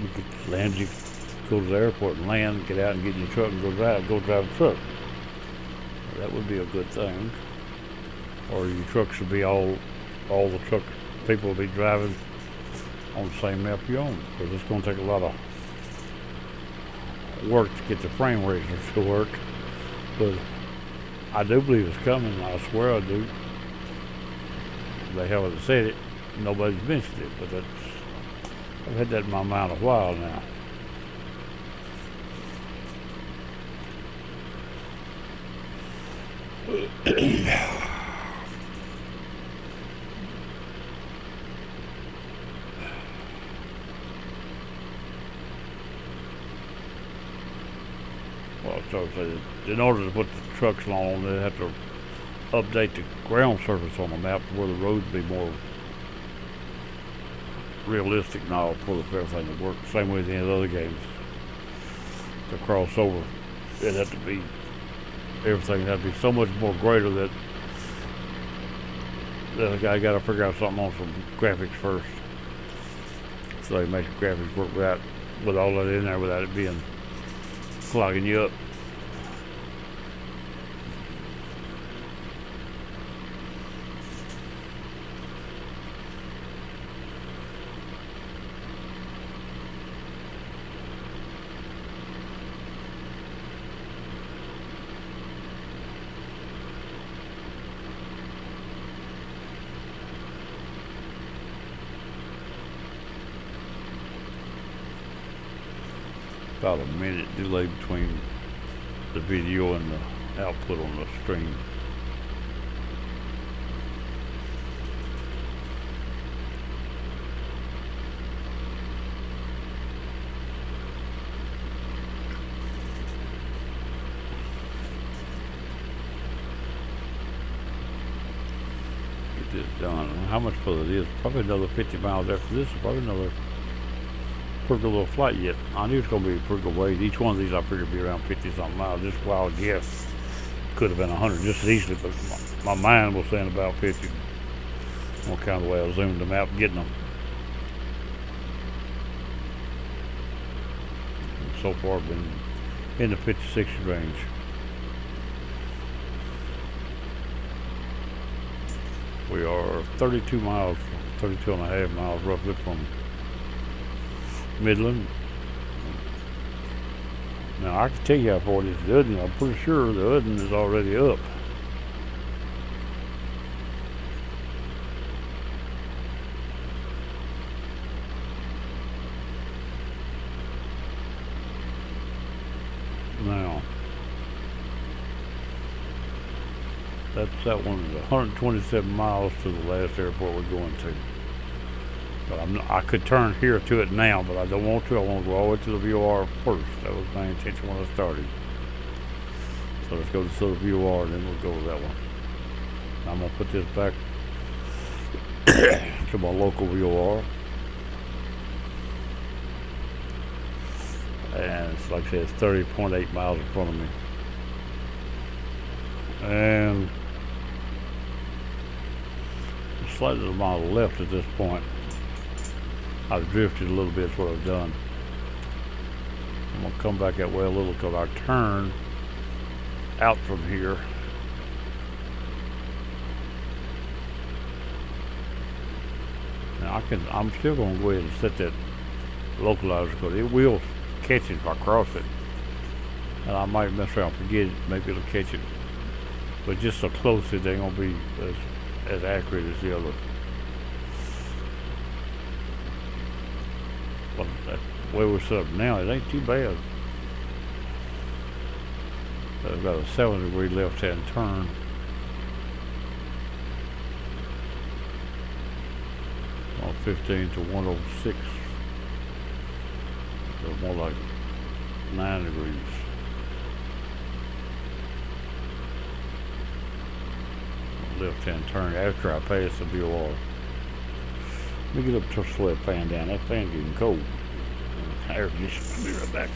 you could land, you could go to the airport and land, get out and get in your truck and go drive a truck. That would be a good thing. Or your trucks would be all the truck people will be driving on the same map you own, because it's going to take a lot of work to get the frame raisers to work. But I do believe it's coming. I swear I do. They haven't said it. Nobody's mentioned it, but I've had that in my mind a while now. Well, so in order to put the trucks on, they have to update the ground surface on the map to where the roads be more realistic and all for everything to work. Same way as any of the other games. To cross over, it'd have to be, everything had to be so much more greater that the guy got to figure out something on some graphics first. So they make the graphics work with all that in there without it being clogging you up. about a minute delay between the video and the output on the stream. Get this done. How much further it is? Probably another 50 miles after this. Probably another pretty good little flight yet. I knew it's going to be a pretty good ways. Each one of these I figured would be around 50 something miles. Just a wild guess. Could have been 100 just as easily, but my mind was saying about 50. What kind of way I zoomed them out getting them. And so far been in the 50-60 range. We are 32 miles, 32 and a half miles roughly from Midland. Now I can tell you how far it is to Udden. I'm pretty sure the Udden is already up. Now that one is 127 miles to the last airport we're going to. But I could turn here to it now, but I don't want to. I want to go all the way to the VOR first. That was my intention when I started. So let's go to the VOR and then we'll go to that one. I'm going to put this back to my local VOR. And it's like I said, it's 30.8 miles in front of me. And slightly to my left at this point. I've drifted a little bit, is what I've done. I'm going to come back that way a little because I turn out from here. Now I'm still going to go ahead and set that localizer because it will catch it if I cross it. And I might mess around and forget it. Maybe it'll catch it. But just so close it ain't going to be as accurate as the other. But that way we're set up now, it ain't too bad. That's about a 7-degree left-hand turn. On 15 to 106. So more like 9 degrees. Left-hand turn after I pass the VOR. Let me get up to slow that fan down. That fan's getting cold. Air conditioner. I'll be right back.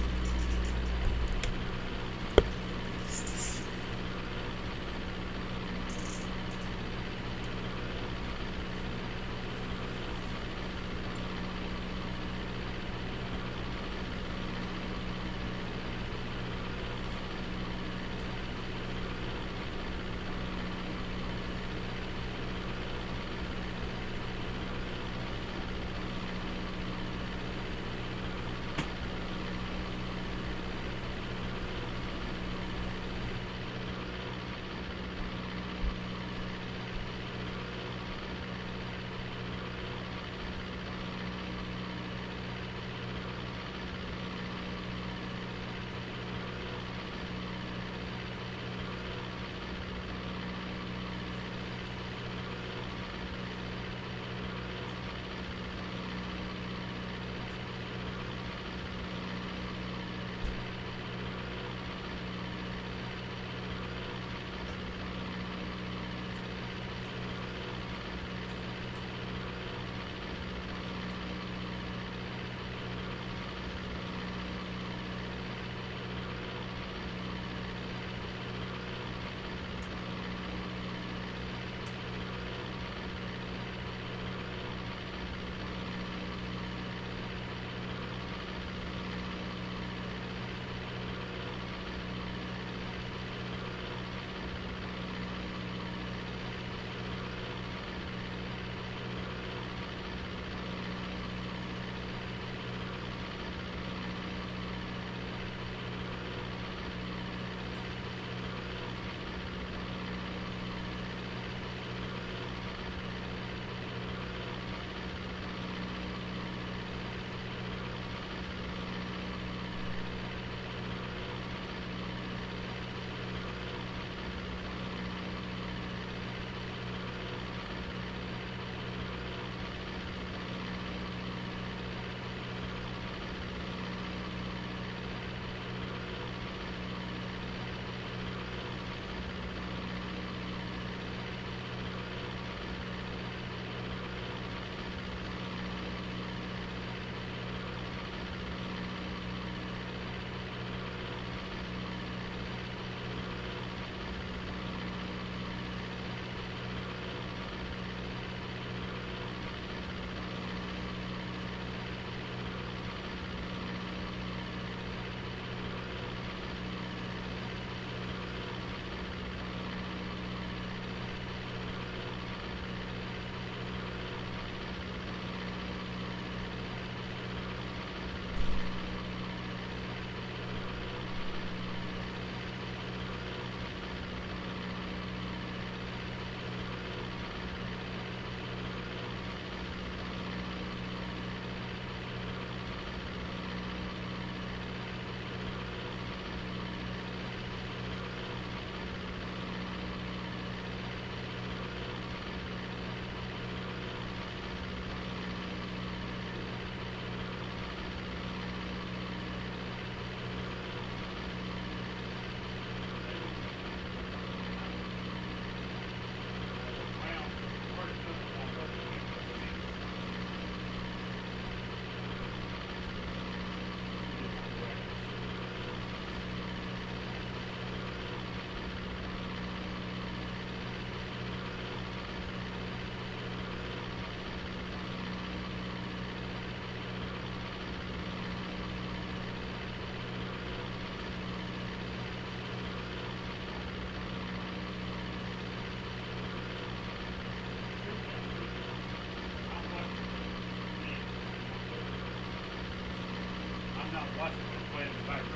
playing in the background.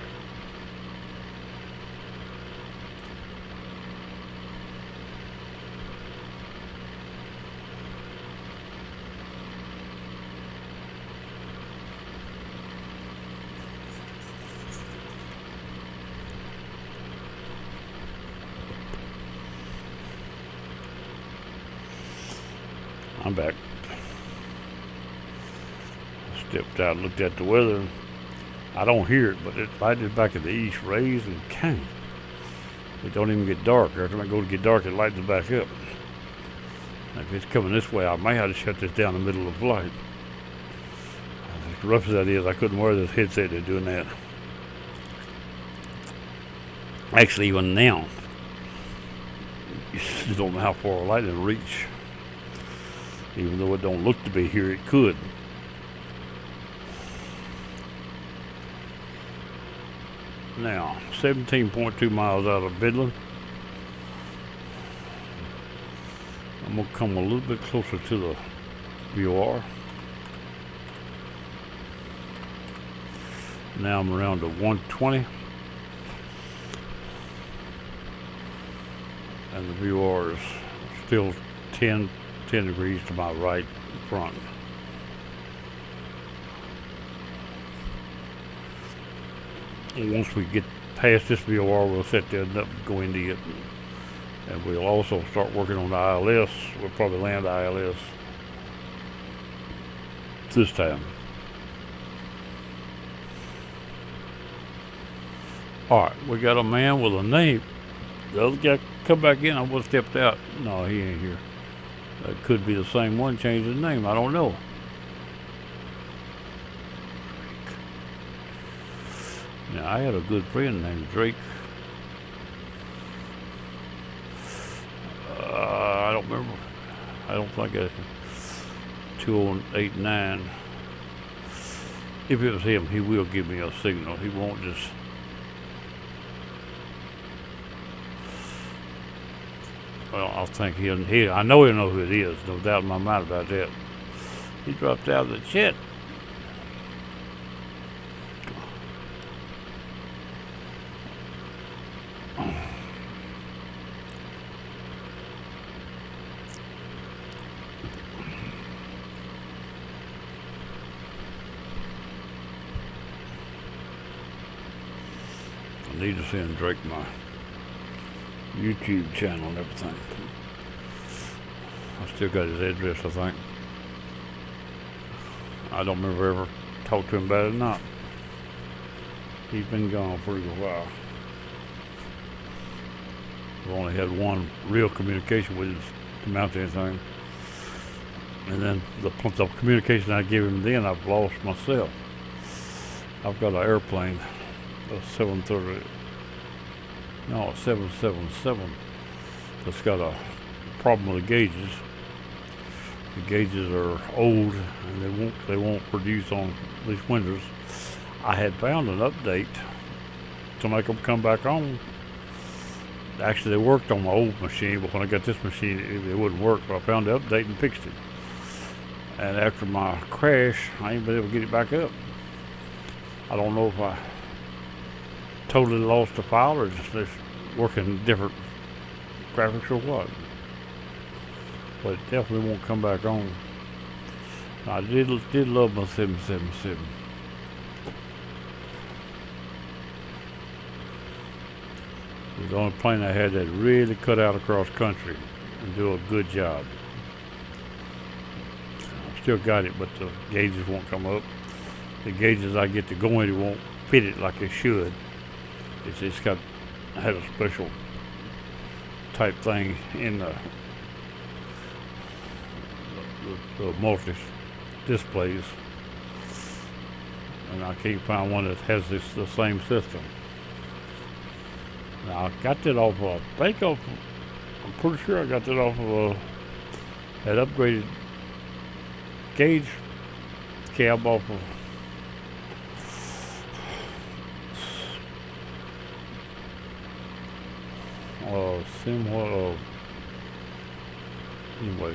I'm back. Stepped out, looked at the weather. And I don't hear it, but it lighted back in the east, rays and cane. It don't even get dark. Every time I go to get dark, it lights back up. If it's coming this way, I may have to shut this down in the middle of the flight. As rough as that is, I couldn't wear this headset to doing that. Actually, even now, you don't know how far lightning will reach. Even though it don't look to be here, it could. Now, 17.2 miles out of Midland. I'm going to come a little bit closer to the VOR. Now I'm around to 120. And the VOR is still 10 degrees to my right front. And once we get past this VOR, we'll set that up and go into it. And we'll also start working on the ILS. We'll probably land the ILS this time. Alright, we got a man with a name. The other guy come back in, I would have stepped out. No, he ain't here. That could be the same one, changed his name. I don't know. Drake. Now, I had a good friend named Drake. I don't remember. I don't think I 2089. If it was him, he will give me a signal. He won't just. Well, I think I know he'll know who it is. No doubt in my mind about that. He dropped out of the chat. I need to send Drake my YouTube channel and everything. I still got his address, I think. I don't remember ever talked to him about it or not. He's been gone for a while. We've only had one real communication with him to mount anything. And then the communication I gave him then, I've lost myself. I've got an airplane, a 777, that's got a problem with the gauges. The gauges are old and they won't produce on these windows. I had found an update to make them come back on. Actually, they worked on my old machine, but when I got this machine, it wouldn't work. But I found the update and fixed it. And after my crash, I ain't been able to get it back up. I don't know if I totally lost the file or just working different graphics or what. But it definitely won't come back on. I did love my 777. It was the only plane I had that really cut out across country and do a good job. I still got it, but the gauges won't come up. The gauges I get to go into won't fit it like it should. It's had a special type thing in the multi displays, and I can't find one that has the same system. Now I got that off of, I'm pretty sure I got that off of that upgraded gauge cab off of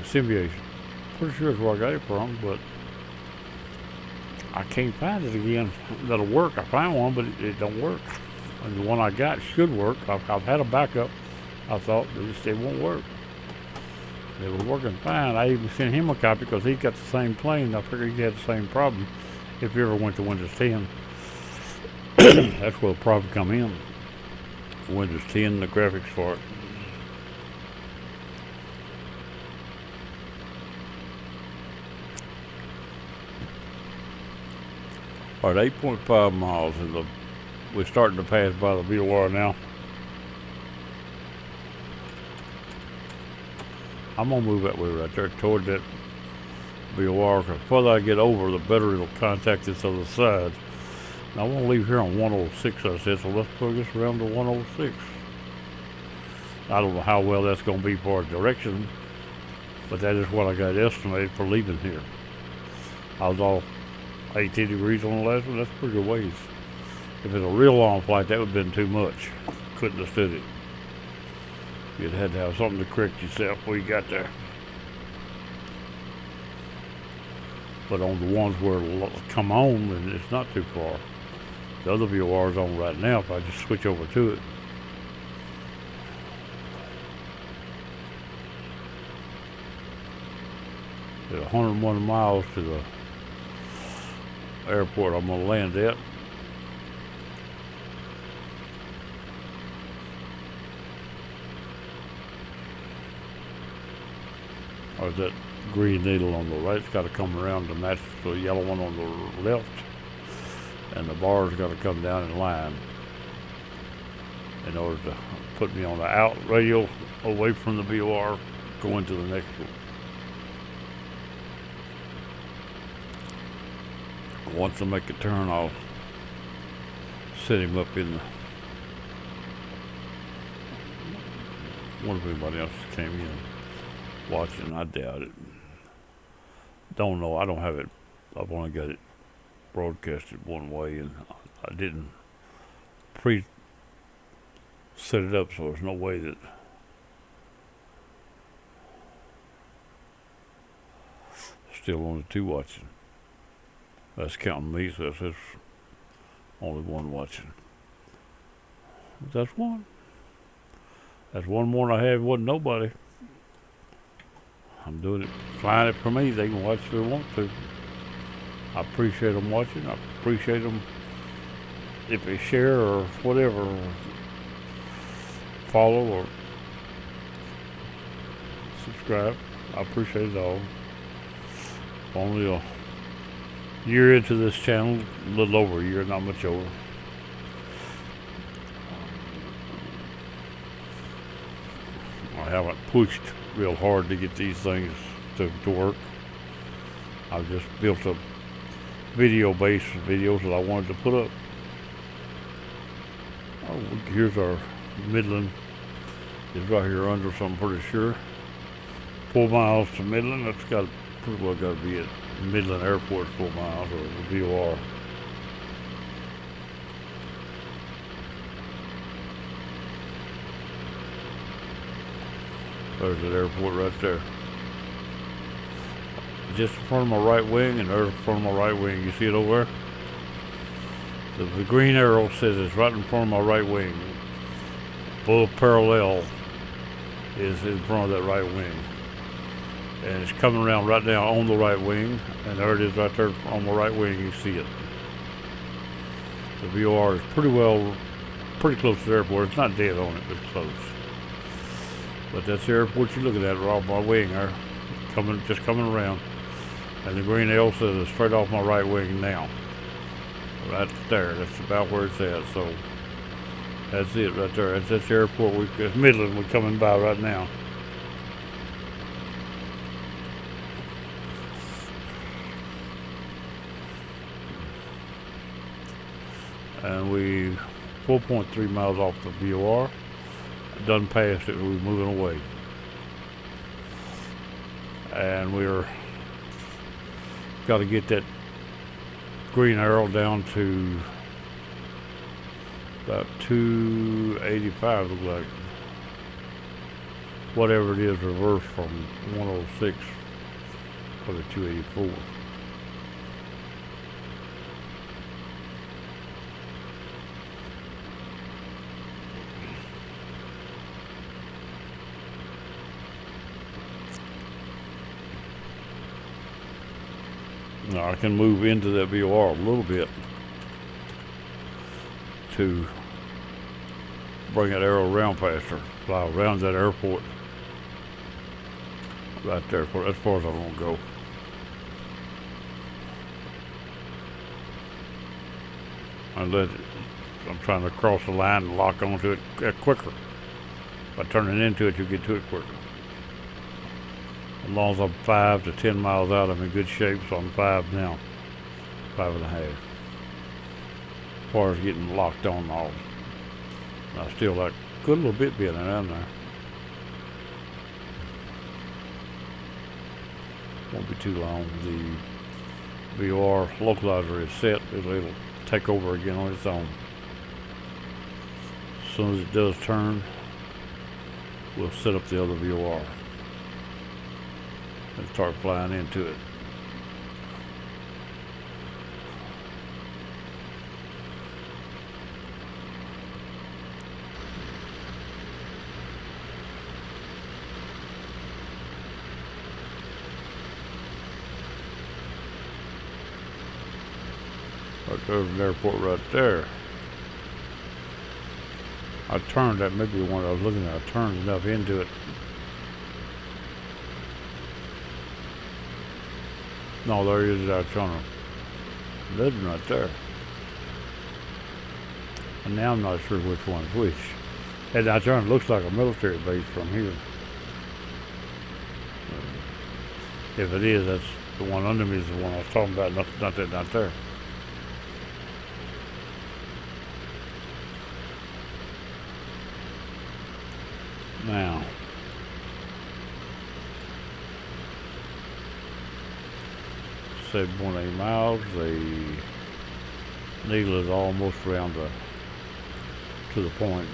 Simulation. Pretty sure it's where I got it from, but I I can't find it again. That'll work. I found one, but it don't work. And the one I got should work. I've had a backup. I thought it won't work. It was working fine. I even sent him a copy because he got the same plane. I figured he had the same problem if you ever went to Windows 10. That's where the problem come in. Windows 10, the graphics for it. All right, 8.5 miles, and we're starting to pass by the BOR now. I'm gonna move that way right there toward that BOR. Because the further I get over, the better it'll contact this other side. Now I want to leave here on 106. I said, so let's plug this around to 106. I don't know how well that's gonna be for direction, but that is what I got estimated for leaving here. I was off 18 degrees on the last one. That's pretty good ways. If it's a real long flight, that would have been too much. Couldn't have stood it. You'd had to have something to correct yourself before you got there. But on the ones where it'll come on, and it's not too far. The other VOR is on right now if I just switch over to it. At 101 miles to the airport I'm going to land at. Or that green needle on the right, it's got to come around to match the yellow one on the left, and the bar's got to come down in line in order to put me on the out radio away from the VOR going to the next one. Once I make a turn, I'll set him up in the... Wonder if anybody else came in watching. I doubt it. Don't know. I don't have it. I've only got it broadcasted one way, and I didn't set it up, so there's no way that still only two watching. That's counting me, so that's only one watching. But that's one. That's one more than I had. Wasn't nobody. I'm doing it, flying it for me. They can watch if they want to. I appreciate them watching. I appreciate them if they share or whatever, or follow or subscribe. I appreciate it all. Only a year into this channel, a little over a year, not much over. I haven't pushed real hard to get these things to work. I've just built a video base of videos that I wanted to put up. Oh, here's our Midland. It's right here under, so I'm pretty sure. 4 miles to Midland. That's pretty well got to be at Midland Airport, 4 miles, or the VOR. There's that airport right there. Just in front of my right wing, and there's in front of my right wing. You see it over there? The green arrow says it's right in front of my right wing. Above parallel is in front of that right wing. And it's coming around right now on the right wing, and there it is right there on the right wing. You see it. The VOR is pretty close to the airport. It's not dead on it, but it's close. But that's the airport you're looking at, right off my wing there, just coming around. And the green L says it's straight off my right wing now. Right there, that's about where it's at. So that's it right there. That's the airport. It's Midland we're coming by right now. And we 4.3 miles off the VOR. Done past it, we're moving away. And we're got to get that green arrow down to about 285, look like. Whatever it is, reverse from 106, probably 284. Now I can move into that VOR a little bit to bring that arrow around faster. Fly around that airport. Right there, as far as I want to go. I'm trying to cross the line and lock onto it quicker. By turning into it, you get to it quicker. As long as I'm 5 to 10 miles out, I'm in good shape, so I'm 5 now. 5.5. As far as getting locked on and all. I still like a good little bit being down there. Won't be too long. The VOR localizer is set. It'll take over again on its own. As soon as it does turn, we'll set up the other VOR and start flying into it. Right there's an airport right there. I turned that, maybe the one I was looking at, I turned enough into it. No, there he is out on a legend right there. And now I'm not sure which one's which. And I turned, it looks like a military base from here. If it is, that's the one under me is the one I was talking about, not that down there. Now, 7.8 miles. The needle is almost around to the point.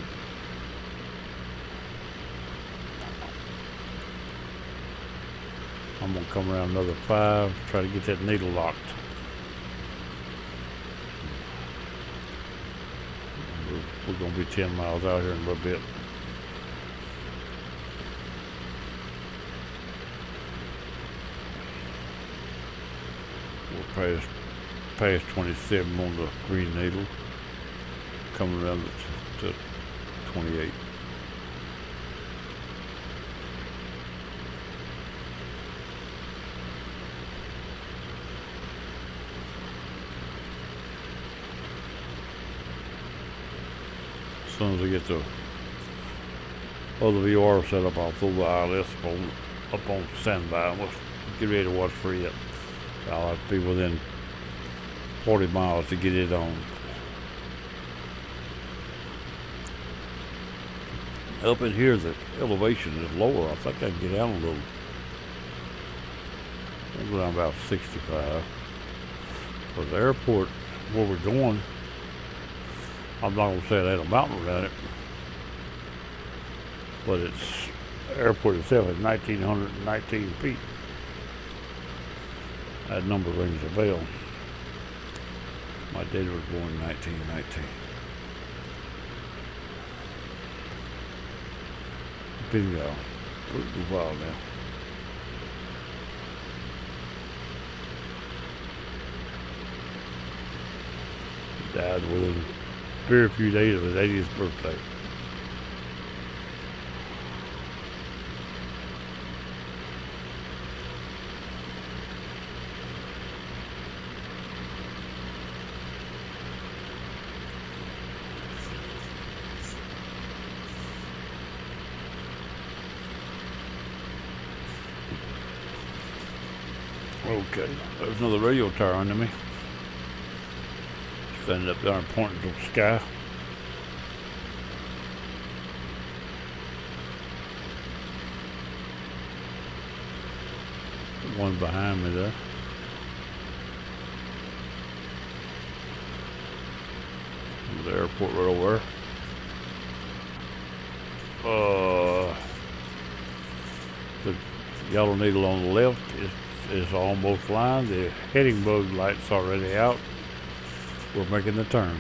I'm gonna come around another 5, try to get that needle locked. We're gonna be 10 miles out here in a little bit. We're past 27 on the green needle, coming around to 28. As soon as I get the other VOR set up, I'll throw the ILS up on standby and we'll get ready to watch for it. I'll have to be within 40 miles to get it on. Up in here, the elevation is lower. I think I can get down a little. I'll go down about 65. For the airport, where we're going, I'm not going to say it had a mountain around it, but its airport itself is 1,919 feet. That number rings a bell. My dad was born in 1919. Bingo. Pretty wild now. He died within very few days of his 80th birthday. Okay, there's another radio tower under me. Standing up there and pointing to the sky. One behind me there. The airport right over there. The yellow needle on the left is almost lined. The heading bug light's already out. We're making the turn.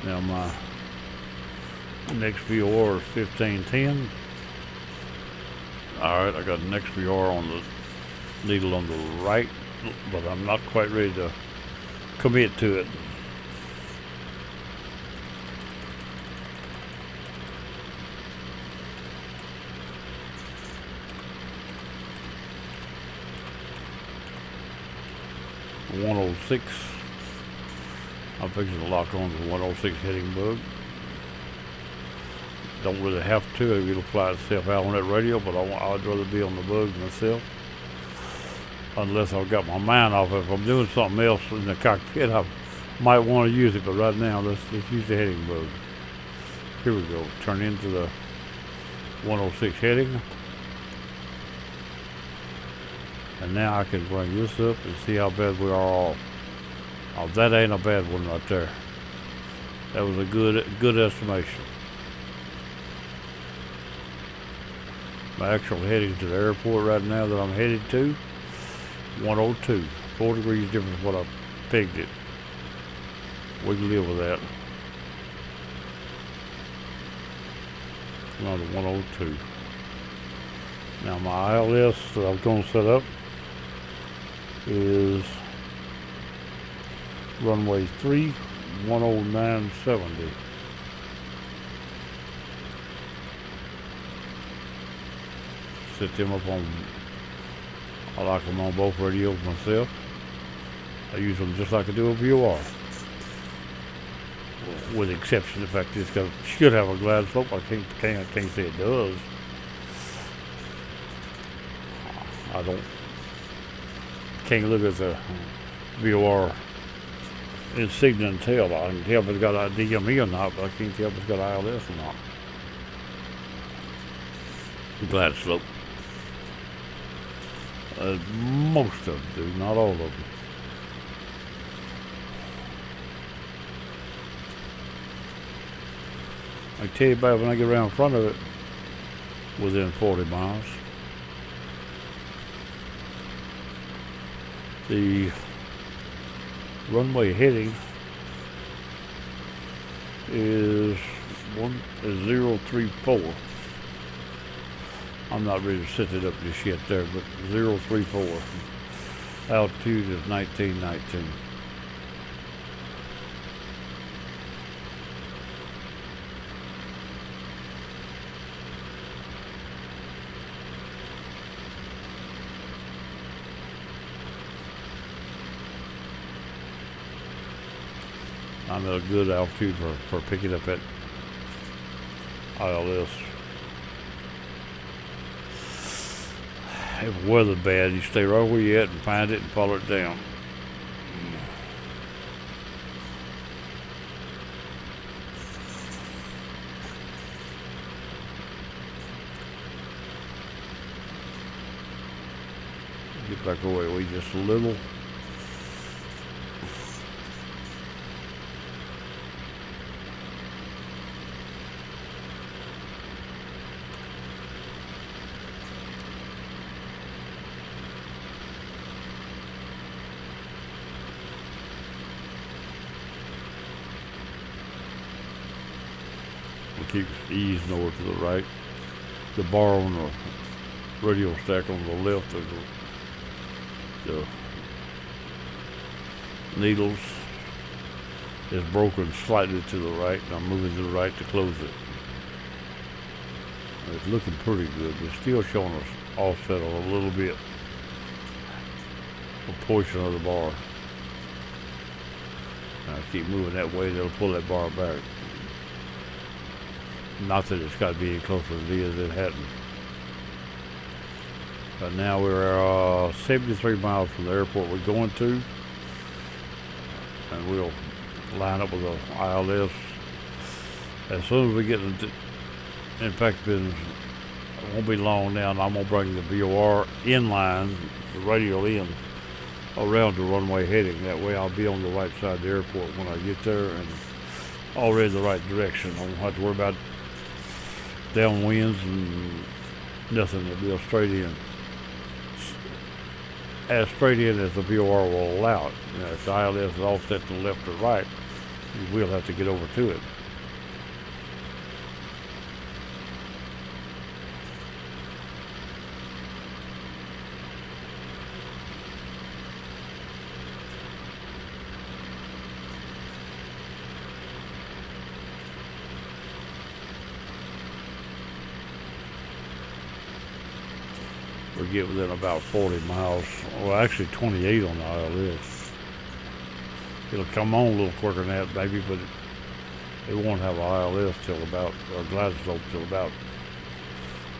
Now my next VOR is 1510. Alright, I got an XVR on the needle on the right, but I'm not quite ready to commit to it. .106. I'm fixing to lock on the 106 heading bug. Don't really have to. It'll fly itself out on that radio, but I'd rather be on the bug myself. Unless I've got my mind off. If I'm doing something else in the cockpit, I might want to use it. But right now, let's use the heading bug. Here we go. Turn into the 106 heading. And now I can bring this up and see how bad we are off. Oh, that ain't a bad one right there. That was a good estimation. My actual heading to the airport right now that I'm headed to, 102. 4 degrees different from what I pegged it. We can live with that. Another 102. Now my ILS that I'm going to set up is runway 3, 10970. Set them up on, I like them on both radios myself. I use them just like I do a VOR. With the exception of the fact that it should have a glide slope. I can't say it does. Can't look at the VOR insignia and tell. I can tell if it's got a DME or not, but I can't tell if it's got ILS or not. Glide slope. Most of them do, not all of them. I tell you about when I get around in front of it, within 40 miles. The runway heading is 034. I'm not ready to set it up just yet there, but 034. Altitude is 1919. I'm at a good altitude for picking up that ILS. If weather bad, you stay right where you're at and find it and follow it down. Get back away just a little. Keep easing over to the right. The bar on the radio stack on the left of the needles is broken slightly to the right, and I'm moving to the right to close it. It's looking pretty good. It's still showing us offset on a little bit, a portion of the bar. I keep moving that way, that'll pull that bar back. Not that it's got to be any closer than it is, it hadn't. But now we're 73 miles from the airport we're going to. And we'll line up with the ILS. As soon as we get in fact, it won't be long now, and I'm going to bring the VOR in line, the radio in, around the runway heading. That way I'll be on the right side of the airport when I get there and already the right direction. I won't have to worry about downwinds and nothing. It'll be a straight in. As straight in as the VOR will allow it. You know, if the ILS is offset to the left or right, you will have to get over to it. or get within about 40 miles. Well, actually 28 on the ILS. It'll come on a little quicker than that, maybe, but it won't have an ILS till about, or glide slope till about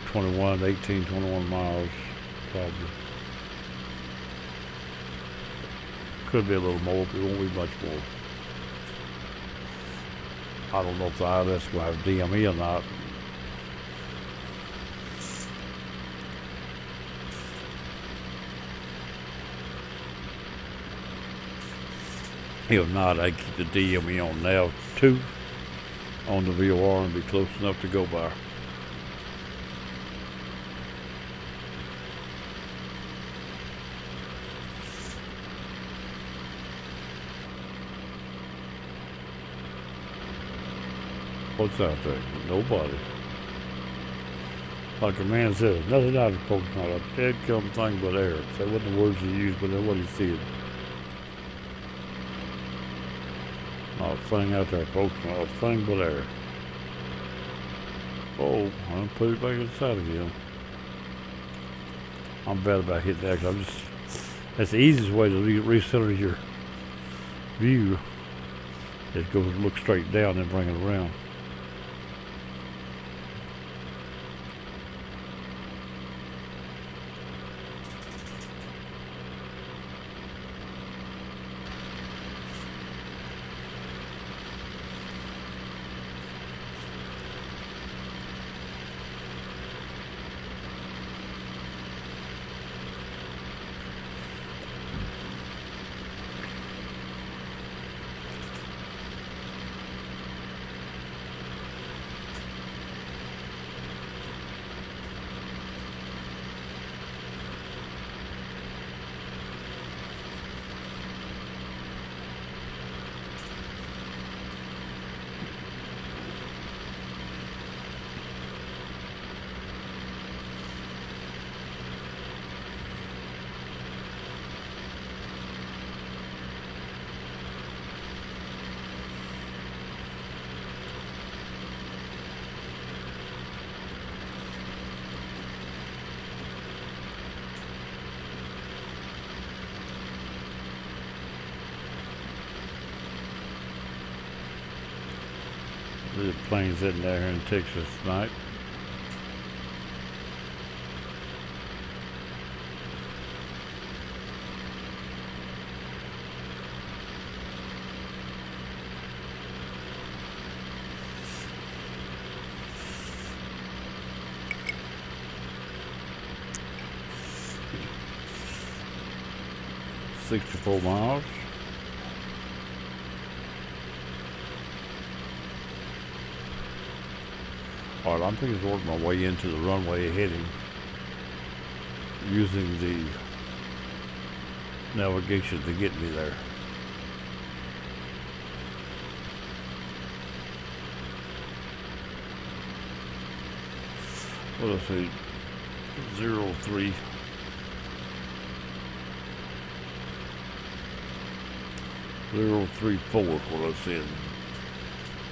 21 miles, probably. Could be a little more, but it won't be much more. I don't know if the ILS is going to have DME or not. If not, I'd keep the DME on nav 2 on the VOR and be close enough to go by. What's out there? Nobody. Like a man said, nothing out of Pokemon. A dead come thing but air. That wasn't the words he used, but that's what he said. Not a thing out there, Pokemon. Not a thing but air. Oh, I'll put it back inside again. I'm bad about hitting that. That's the easiest way to recenter your view. Is go look straight down and bring it around. The plane's sitting there in Texas tonight. "64 miles. All right, I'm thinking to work my way into the runway heading using the navigation to get me there. What I say, 03. Zero 34 is what I said.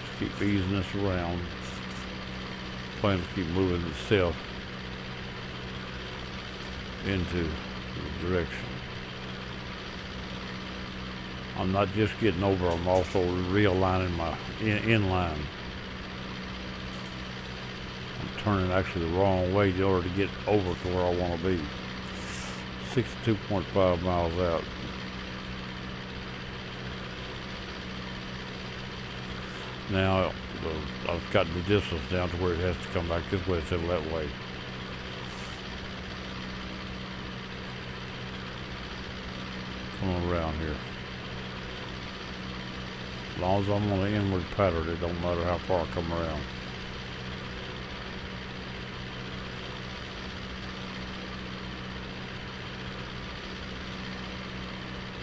Just keep easing this around. Plan to keep moving itself into the direction. I'm not just getting over, I'm also realigning my inline. I'm turning actually the wrong way in order to get over to where I want to be. 62.5 miles out. Now I've gotten the distance down to where it has to come back this way instead of that way. Come on around here. As long as I'm on the inward pattern, it don't matter how far I come around.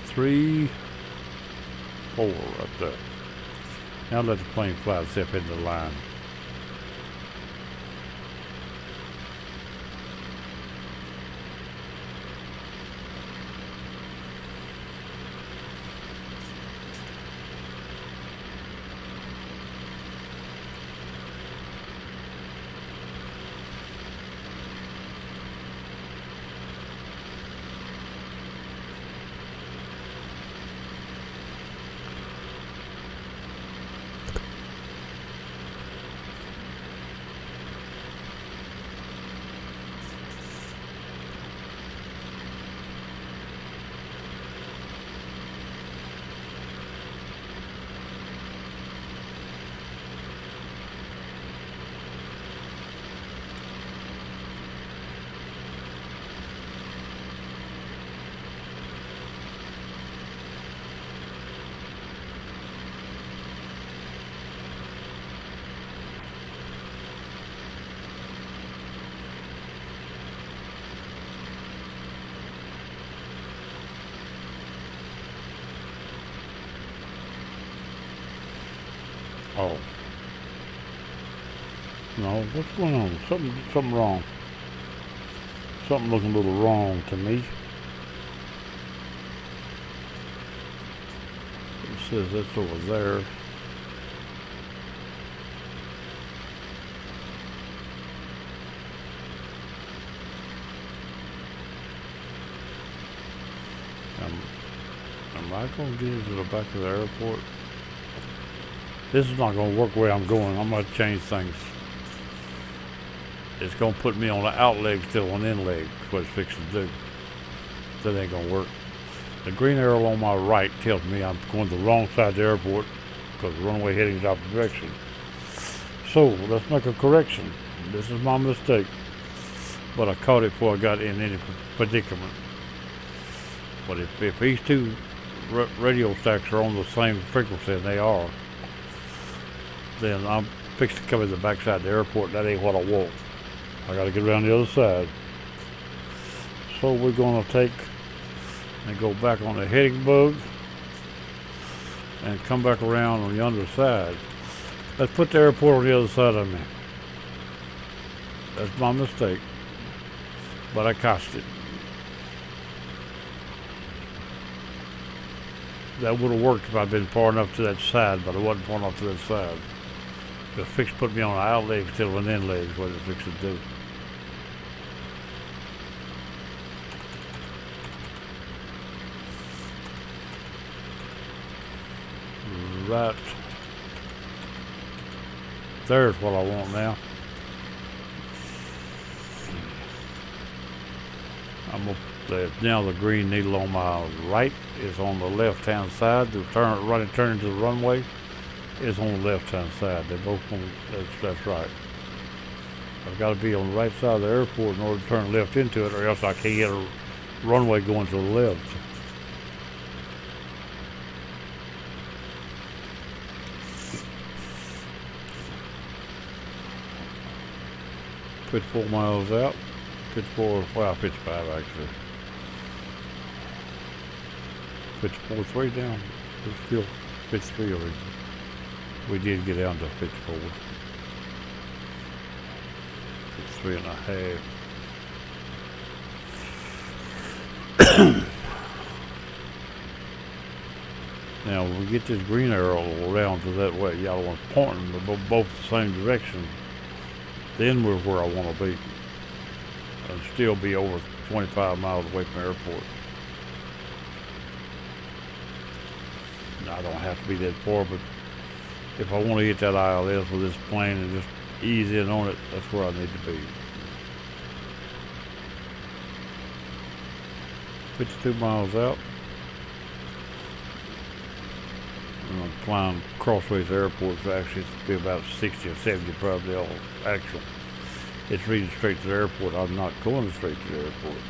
Three, 4 right there. Now let the plane fly itself into the line. Oh. No, what's going on? Something wrong. Something looking a little wrong to me. It says that's over there. Am I going to get into the back of the airport? This is not going to work where I'm going. I'm going to change things. It's going to put me on the out leg instead of an in leg. That's what it's fixing to do. That ain't going to work. The green arrow on my right tells me I'm going the wrong side of the airport because the runway heading is opposite direction. So let's make a correction. This is my mistake. But I caught it before I got in any predicament. But if these two radio stacks are on the same frequency, and they are, then I'm fixing to come in the backside of the airport. That ain't what I want. I got to get around the other side. So we're going to take and go back on the heading bug and come back around on the underside. Let's put the airport on the other side of me. That's my mistake. But I cost it. That would have worked if I'd been far enough to that side, but I wasn't far enough to that side. The fix put me on an out leg instead of an in leg is what the fix would do. Right there's what I want now. Now the green needle on my right is on the left hand side. The turn into the runway is on the left hand side. They're both on, that's right. I've got to be on the right side of the airport in order to turn left into it, or else I can't get a runway going to the left. Pitch 4 miles out. 55 actually. Pitch 4-3 down. It's still pitch 3 already. We did get down to pitch 4. Pitch 3.5. Now when we get this green arrow around to that way, yellow one's pointing, but both the same direction, then we're where I want to be. And still be over 25 miles away from the airport. I don't have to be that far, but if I want to hit that ILS with this plane and just ease in on it, that's where I need to be. 52 miles out. And I'm flying crossways airport, so actually it's be about 60 or 70 probably all actual. It's reading straight to the airport. I'm not going straight to the airport.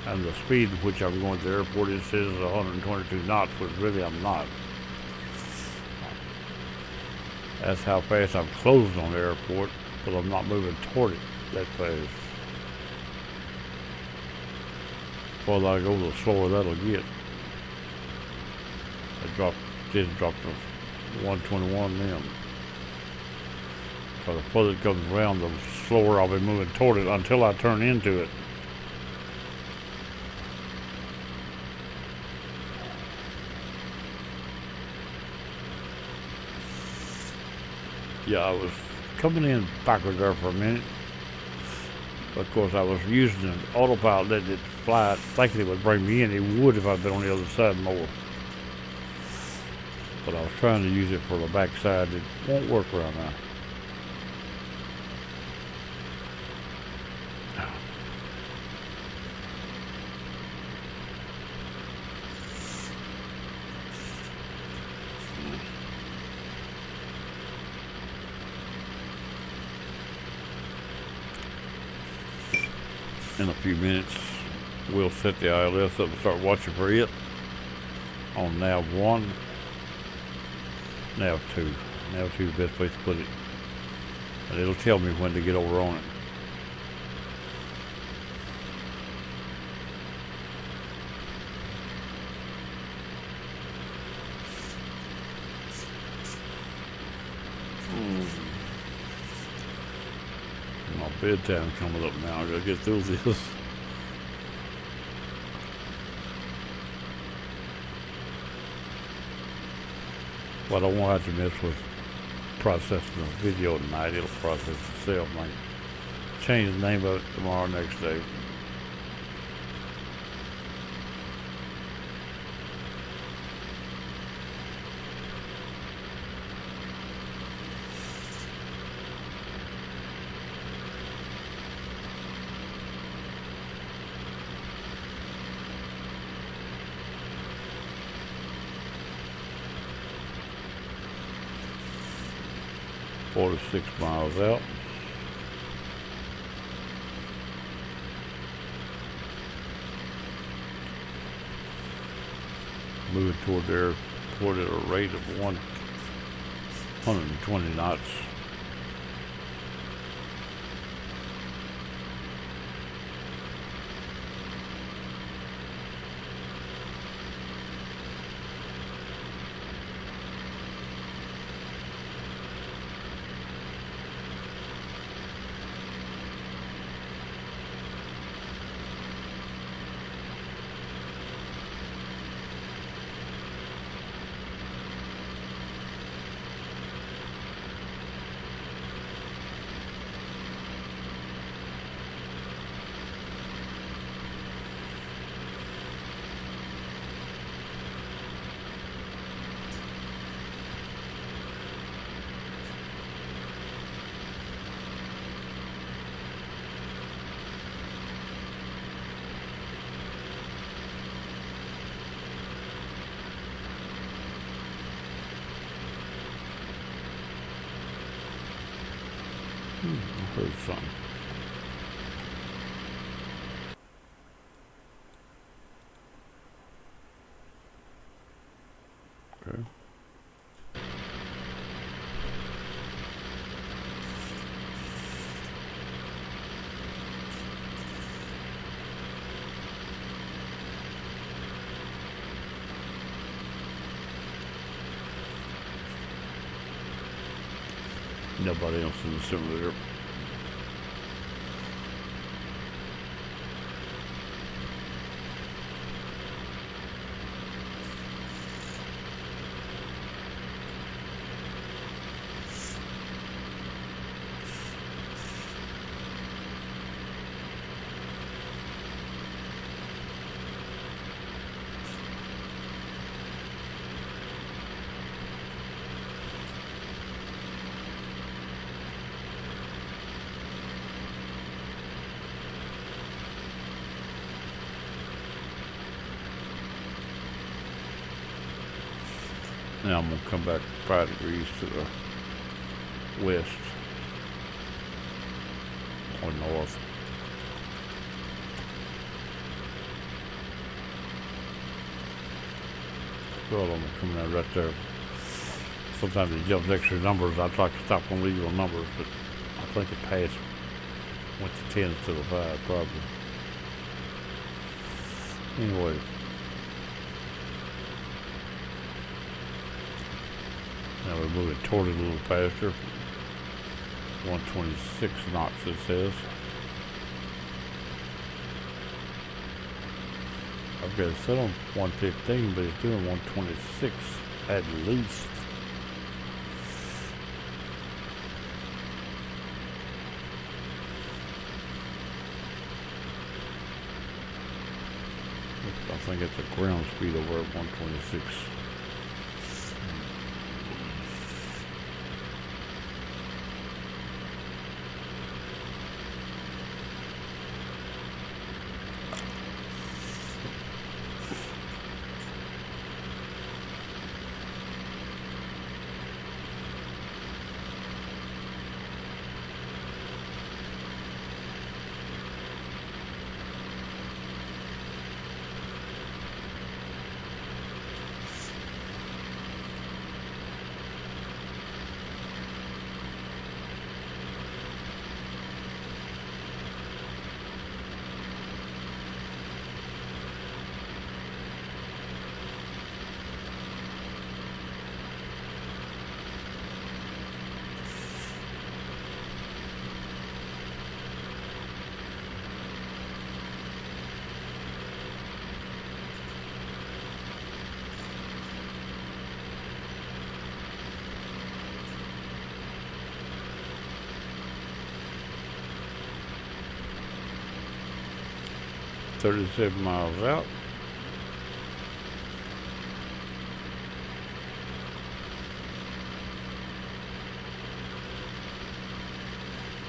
And the speed at which I'm going to the airport, it says 122 knots, but really I'm not. That's how fast I'm closing on the airport, but I'm not moving toward it that fast. The farther I go, the slower that'll get. Did drop to 121 then. So the further it comes around, the slower I'll be moving toward it until I turn into it. Yeah, I was coming in backwards there for a minute. Of course, I was using an autopilot, letting it fly, thinking it would bring me in. It would if I'd been on the other side more. But I was trying to use it for the back side. It won't work right now. In a few minutes, we'll set the ILS up and start watching for it on nav 1, nav 2. Nav 2 is the best place to put it. And it'll tell me when to get over on it. Bedtime coming up now. I gotta get through this. But I won't have to mess with processing the video tonight. It'll process itself. I can change the name of it tomorrow, next day. Six miles out. Moving toward the airport at a rate of 120 knots. I heard something. Okay. Nobody else in the simulator. Now I'm going to come back 5 degrees to the west or north. Well, I'm coming out right there. Sometimes it jumps extra numbers. I try to stop on legal numbers, but I think it passed. Went to 10 instead of 5, probably. Anyway. Now we're moving toward it a little faster. 126 knots it says. I've got it set on 115, but it's doing 126 at least. I think it's a ground speed over at 126. 37 miles out.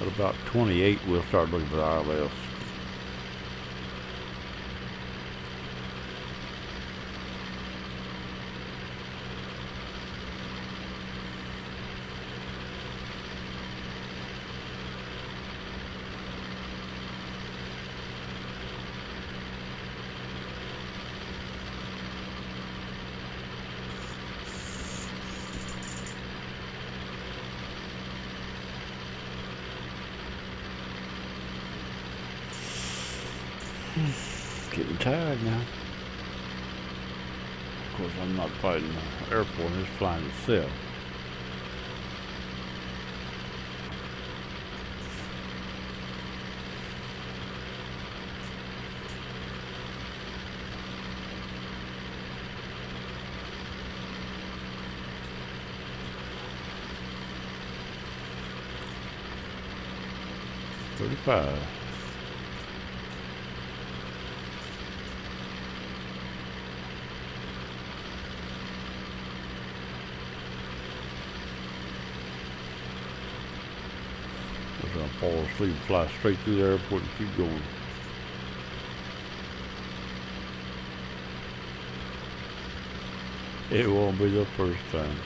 At about 28, we'll start looking for the ILS. Getting tired now. Of course, I'm not fighting the airport, it's flying itself. $35. I'll fall asleep and fly straight through the airport and keep going. It won't be the first time.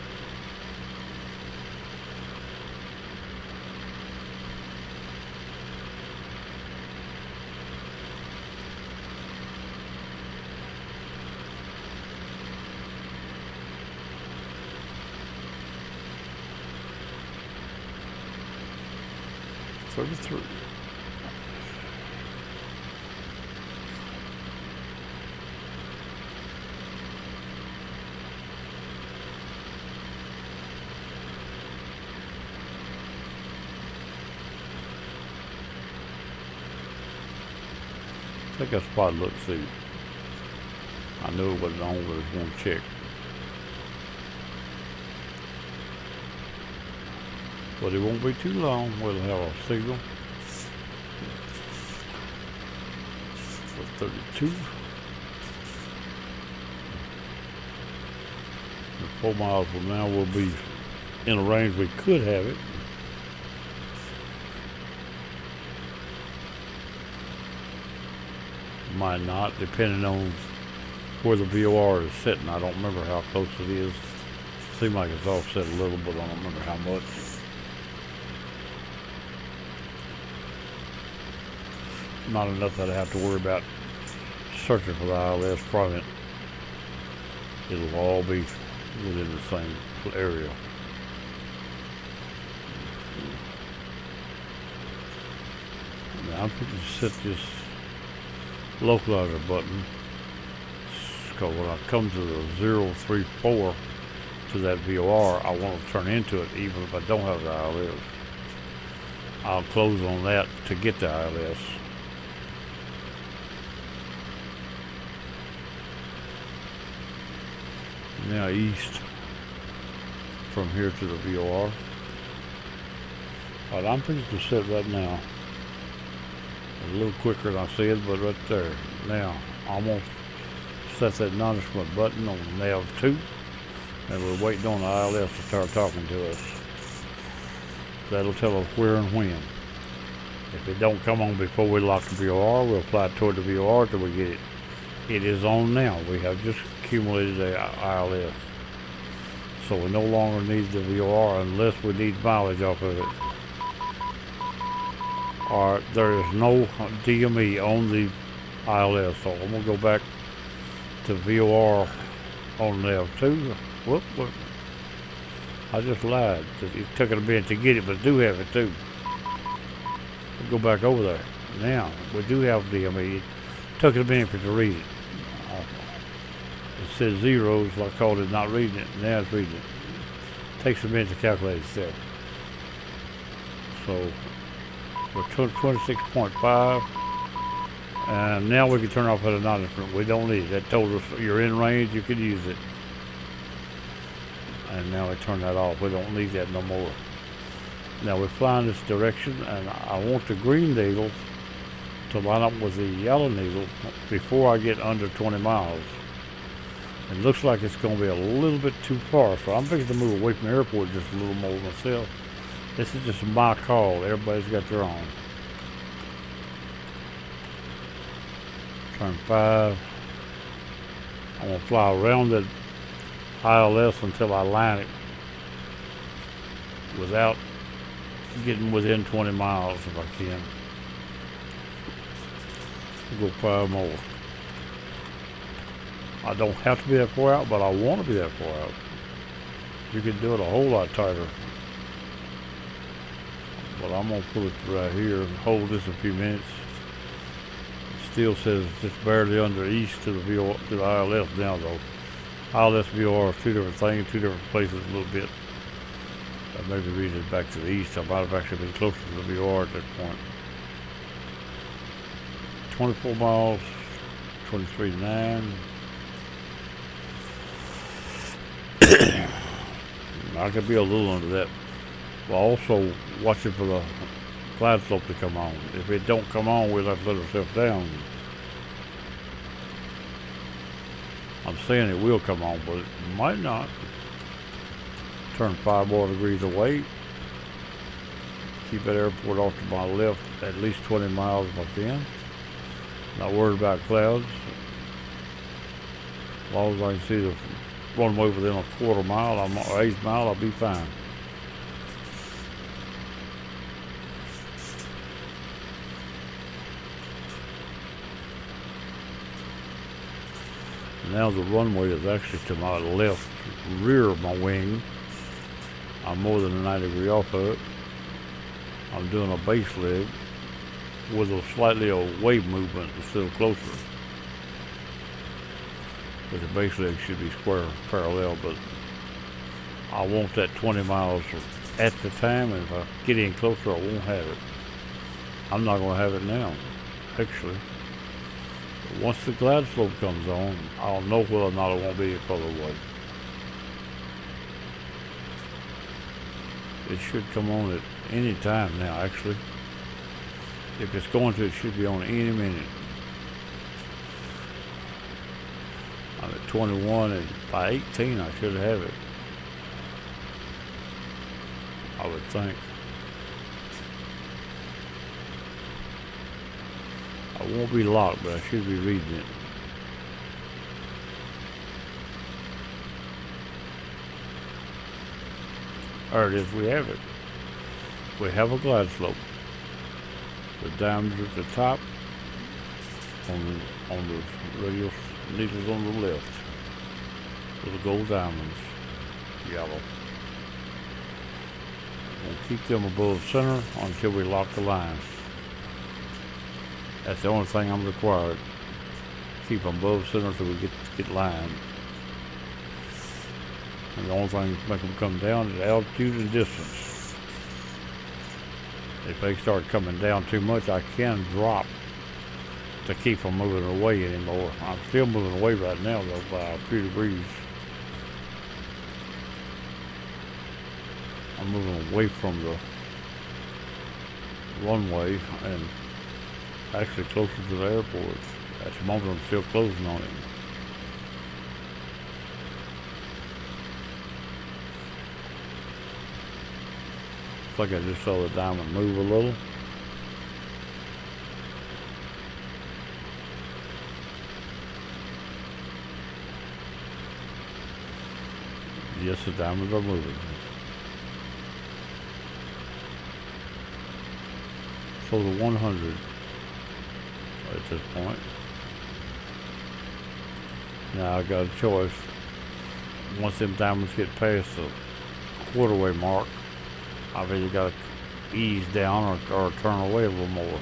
$33. Take a spot and look, see. I knew it wasn't on, but I was going to check. But it won't be too long. We'll have a signal for 32. 4 miles from now, we'll be in a range we could have it. Might not, depending on where the VOR is sitting. I don't remember how close it is. Seems like it's offset a little, but I don't remember how much. Not enough that I have to worry about searching for the ILS from it. It'll all be within the same area. Now I'm going to set this localizer button, because when I come to the 034 to that VOR, I want to turn into it even if I don't have the ILS. I'll close on that to get the ILS. Now east from here to the VOR. Alright, I'm fixing to set right now. A little quicker than I said, but right there. Now, I'm going to set that acknowledgement button on nav 2, and we're waiting on the ILS to start talking to us. That'll tell us where and when. If it don't come on before we lock the VOR, we'll fly toward the VOR till we get it. It is on now. We have just accumulated the ILS. So we no longer need the VOR unless we need mileage off of it. Or there is no DME on the ILS. So I'm going to go back to VOR on nav 2. Whoop. I just lied. It took it a minute to get it, but I do have it too. We'll go back over there. Now, we do have DME. It took it a minute for it to read it. It says zeros, so I called it not reading it. Now it's reading it. Takes a minute to calculate itself. So we're 26.5. And now we can turn off that acknowledgement. We don't need it. That told us you're in range, you can use it. And now we turn that off. We don't need that no more. Now we're flying this direction, and I want the green eagle to to line up with the yellow needle before I get under 20 miles. It looks like it's going to be a little bit too far, so I'm thinking to move away from the airport just a little more myself. This is just my call. Everybody's got their own. Turn 5. I'm going to fly around the ILS until I line it without getting within 20 miles if I can. Go 5 more. I don't have to be that far out, but I want to be that far out. You can do it a whole lot tighter. But I'm going to pull it right here and hold this a few minutes. It still says just barely under east to the VR, to the ILS now though. ILS VR are two different things, two different places a little bit. I maybe read it back to the east. I might have actually been closer to the VR at that point. 24 miles, 23.9. I could be a little under that. But also watching for the glide slope to come on. If it don't come on, we'll have to let ourselves down. I'm saying it will come on, but it might not. Turn 5 more degrees away. Keep that airport off to my left at least 20 miles if I can. Not worried about clouds. As long as I can see the runway within a quarter mile, or 1/8 mile, I'll be fine. Now the runway is actually to my left rear of my wing. I'm more than a 90 degree off of it. I'm doing a base leg with a slightly away movement instead of closer. But the base leg should be square parallel, but I want that 20 miles at the time, and if I get in closer, I won't have it. I'm not going to have it now, actually. But once the glide slope comes on, I'll know whether or not I won't be further away. It should come on at any time now, actually. If it's going to, it should be on any minute. I'm at 21, and by 18 I should have it. I would think. I won't be locked, but I should be reading it. There it is, we have it. We have a glide slope. The diamonds at the top, on the radial needles on the left, with the gold diamonds, yellow. We'll keep them above center until we lock the line. That's the only thing I'm required. Keep them above center until we get lined. And the only thing to make them come down is altitude and distance. If they start coming down too much, I can drop to keep them moving away anymore. I'm still moving away right now though by a few degrees. I'm moving away from the runway and actually closer to the airport. At the moment I'm still closing on it. Looks like I just saw the diamond move a little. Yes, the diamonds are moving. So the 100 at this point. Now I got a choice. Once them diamonds get past the quarterway mark, I've either got to ease down or turn away a little more.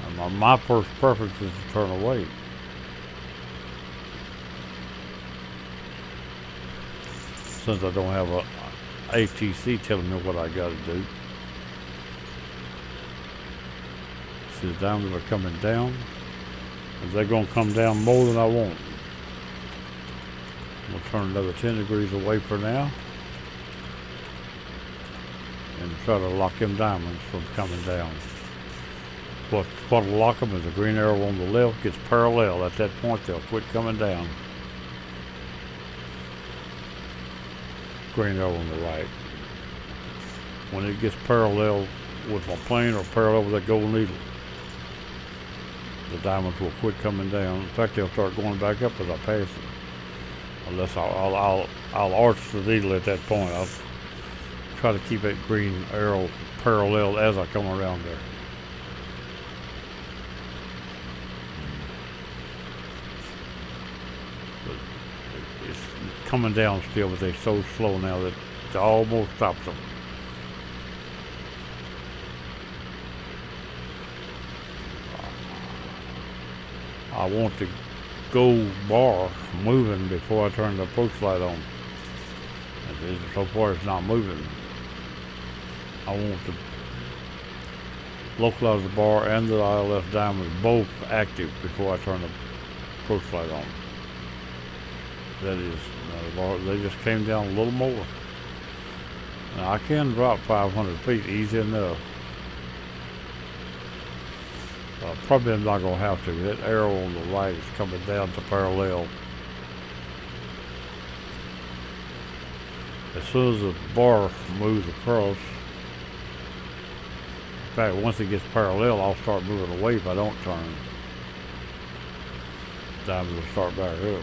And my first preference is to turn away. Since I don't have a ATC telling me what I got to do. See, the diamonds are coming down, and they're going to come down more than I want. I'm going to turn another 10 degrees away for now, and try to lock them diamonds from coming down. What'll lock them is the green arrow on the left gets parallel. At that point, they'll quit coming down. Green arrow on the right. When it gets parallel with my plane or parallel with that gold needle, the diamonds will quit coming down. In fact, they'll start going back up as I pass it. Unless I'll arch the needle at that point. I'll try to keep that green arrow parallel as I come around there. But it's coming down still, but they're so slow now that it almost stops them. I want the gold bar moving before I turn the approach light on. So far it's not moving. I want to localize the bar and the ILS diamond both active before I turn the approach light on. That is, they just came down a little more. Now I can drop 500 feet easy enough. Probably I'm not going to have to. That arrow on the right is coming down to parallel. As soon as the bar moves across, in fact, once it gets parallel, I'll start moving away if I don't turn. Diamond will start back up.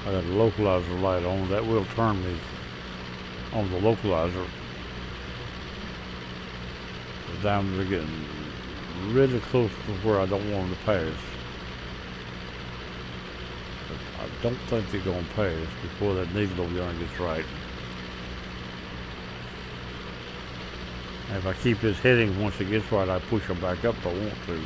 I got the localizer light on. That will turn me on the localizer. The diamonds are getting really close to where I don't want them to pass. But I don't think they're going to pass before that needle over there gets right. And if I keep this heading, once it gets right, I push them back up if I want to.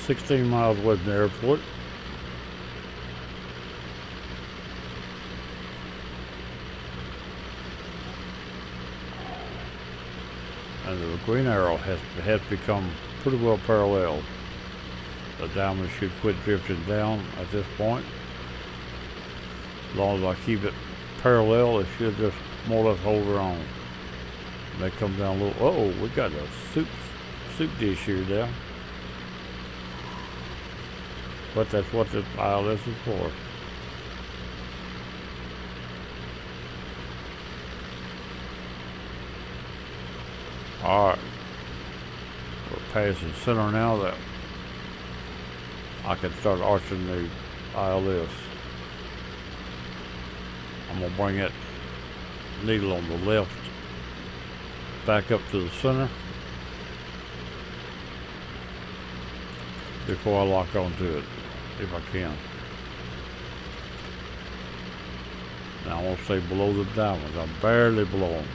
$16 miles away from the airport. And the green arrow has become pretty well parallel. The diamond should quit drifting down at this point. As long as I keep it parallel, it should just more or less hold her on. They come down a little. Oh, we got a soup dish here now. But that's what the ILS is for. Alright. We're passing center now that I can start arching the ILS. I'm going to bring that needle on the left back up to the center before I lock onto it, if I can. Now I want to stay below the diamonds. I'm barely below them.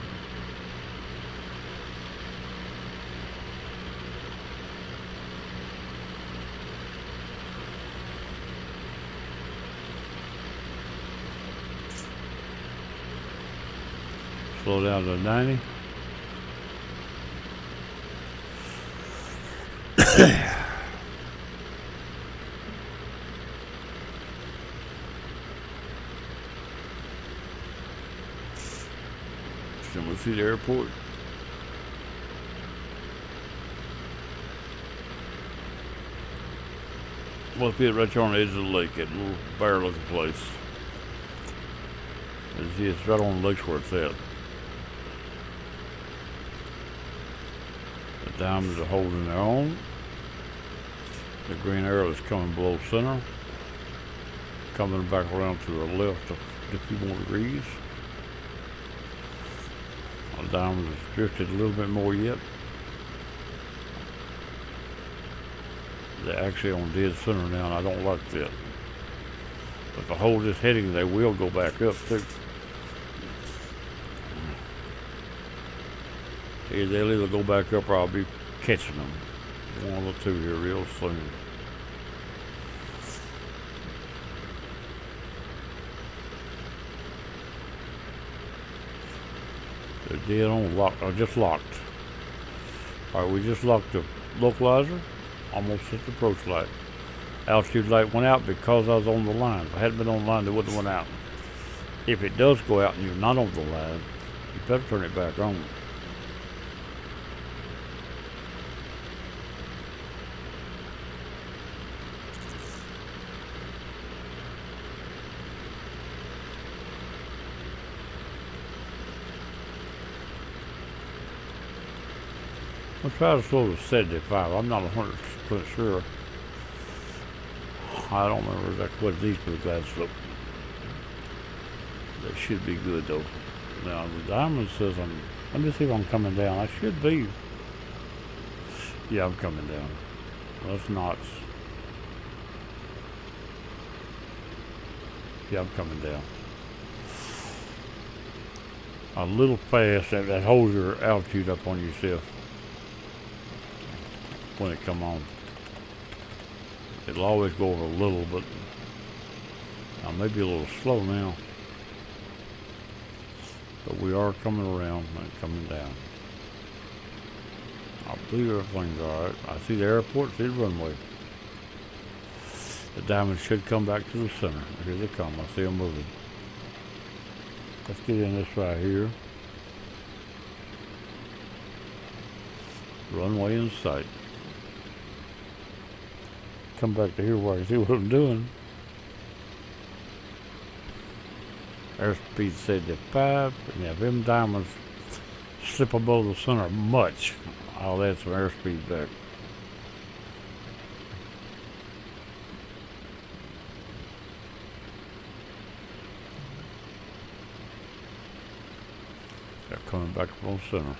Slow down to 90. Can we see the airport? Must be right here on the edge of the lake, that little bare looking place. You see, it's right on the lake where it's at. The diamonds are holding their own. The green arrow is coming below center. Coming back around to the left a few more degrees. The diamond has drifted a little bit more yet. They're actually on dead center now, and I don't like that. But if I hold this heading, they will go back up too. They'll either go back up or I'll be catching them. One or two here real soon. Dead on locked, or just locked. Alright, we just locked the localizer, almost hit the approach light. Altitude light went out because I was on the line. If I hadn't been on the line, it wouldn't have went out. If it does go out and you're not on the line, you better turn it back on. I'll try to slow to 75. I'm not 100% sure. I don't remember exactly what these for the glide slope. They should be good though. Now the diamond says let me see if I'm coming down. I should be. Yeah, I'm coming down. That's knots. Yeah, I'm coming down. A little fast, that holds your altitude up on yourself when it come on. It'll always go over a little, but I may be a little slow now. But we are coming around and coming down. I believe everything's alright. I see the airport, see the runway. The diamonds should come back to the center. Here they come. I see them moving. Let's get in this right here. Runway in sight. Come back to here where I can see what I'm doing. Airspeed 75. And if them diamonds slip above the center much, I'll add some airspeed back. They're coming back up on center.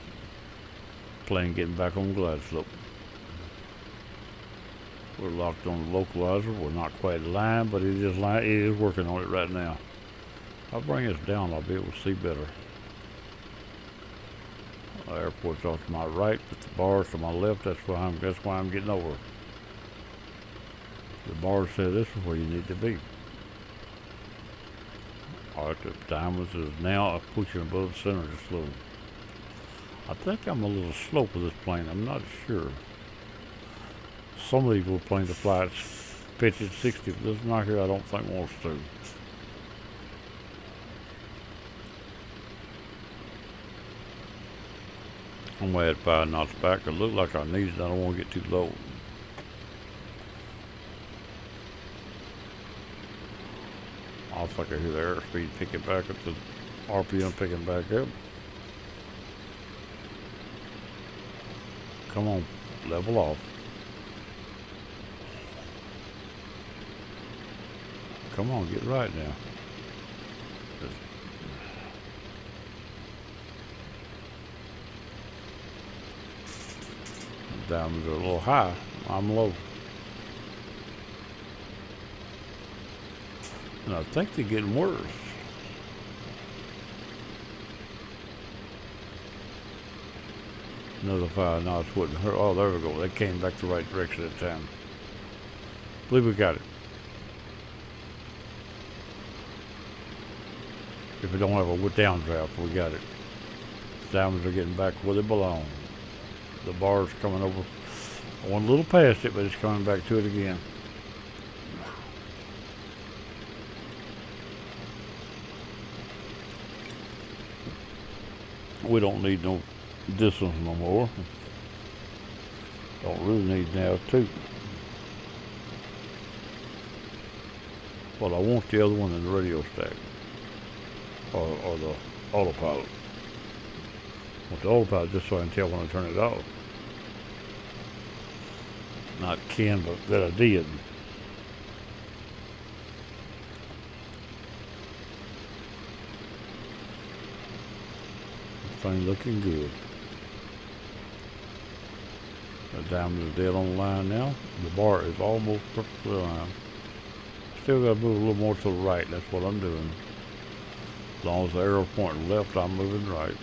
Plane getting back on glide slope. We're locked on the localizer. We're not quite aligned, but it is working on it right now. I'll bring this down, I'll be able to see better. The airport's off to my right, but the bars to my left, that's why I'm getting over. The bars say this is where you need to be. Alright, the diamonds is now pushing above the center just a little. I think I'm a little slow for this plane, I'm not sure. Some of these little planes will fly at 50 to 60, but this one right here I don't think wants to. I'm going to add 5 knots back. It looks like I need it. I don't want to get too low. I think I hear the airspeed picking back up, the RPM picking back up. Come on, level off. Come on, get right now. The diamonds are a little high. I'm low. And I think they're getting worse. Another 5 knots wouldn't hurt. Oh, there we go. They came back the right direction at the time. Believe we got it. If we don't have a downdraft, we got it. The diamonds are getting back where they belong. The bar's coming over. I went a little past it, but it's coming back to it again. We don't need no distance no more. Don't really need now too. But I want the other one in the radio stack. Or the autopilot. I want the autopilot just so I can tell when I turn it off. Not can, but that I did. Thing looking good. The diamond is dead on the line now. The bar is almost perfectly aligned. Still got to move a little more to the right. That's what I'm doing. As long as the arrow's pointing left, I'm moving right.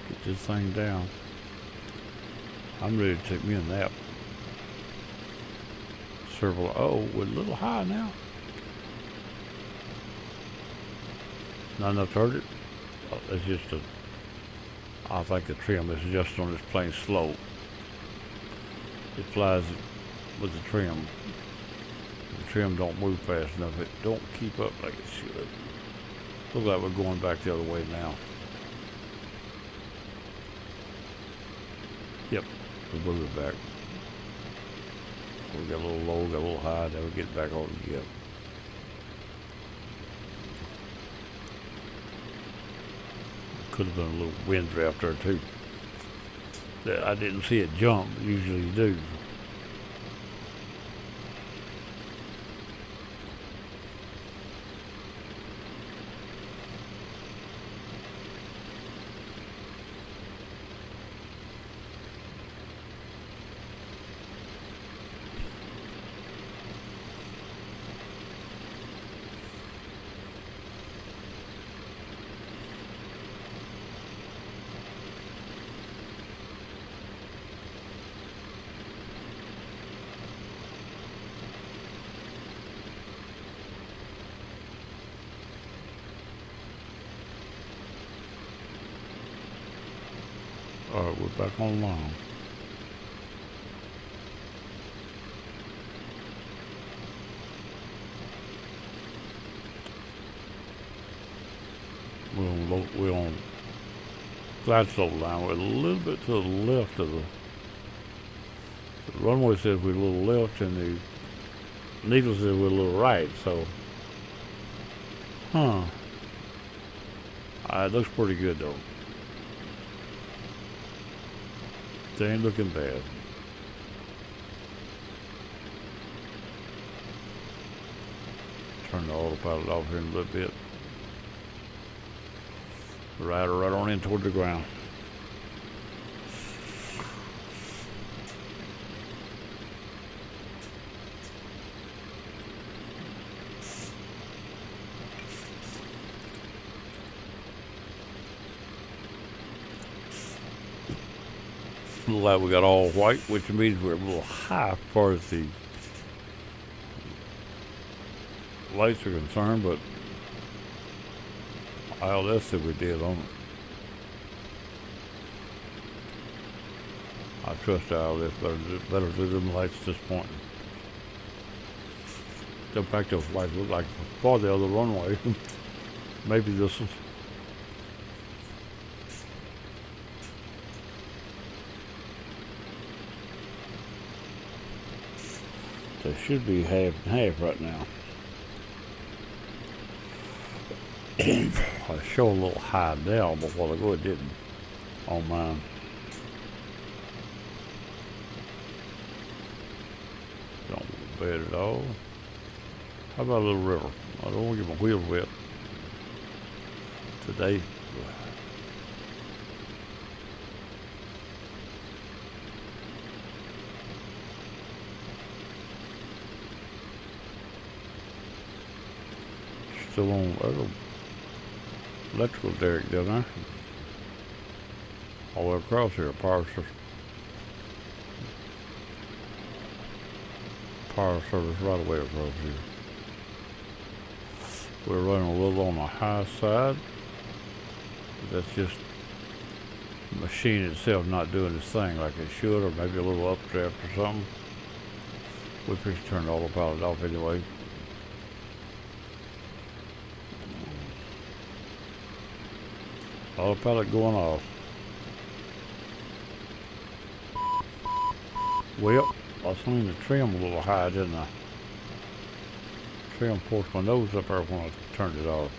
Get this thing down. I'm ready to take me a nap. circle. Oh, we're a little high now. Not enough to hurt it. It's just a, I think the trim is just on this plain slope. It flies with the trim. The trim don't move fast enough. It don't keep up like it should. Looks like we're going back the other way now. Yep, we're moving back. So we got a little low, got a little high, then we get back on again. Could have been a little wind draft there too. I didn't see it jump, but usually you do. Alright, we're back on line. We're on glide slope line. We're a little bit to the left of the runway says we're a little left and the needle says we're a little right, so it looks pretty good though. They ain't looking bad. Turn the autopilot off here in a little bit. Ride her right on in toward the ground. Look like we got all white, which means we're a little high as far as the lights are concerned, but ILS said we did on it. I trust ILS better than them lights at this point. In fact, those lights look like for the other runway. Maybe this is. They should be half and half right now. I show a little high now, but while ago it didn't on mine. Don't look bad at all. How about a little river? I don't want to get my wheels wet today. Still on electrical derrick down there. All the way across here, power service right away across here. We're running a little on the high side. That's just the machine itself not doing its thing like it should, or maybe a little updraft or something. We fixed to turn the autopilot off anyway. Autopilot going off. Well, I seen the trim a little high, didn't I? Trim forced my nose up there when I turned it off.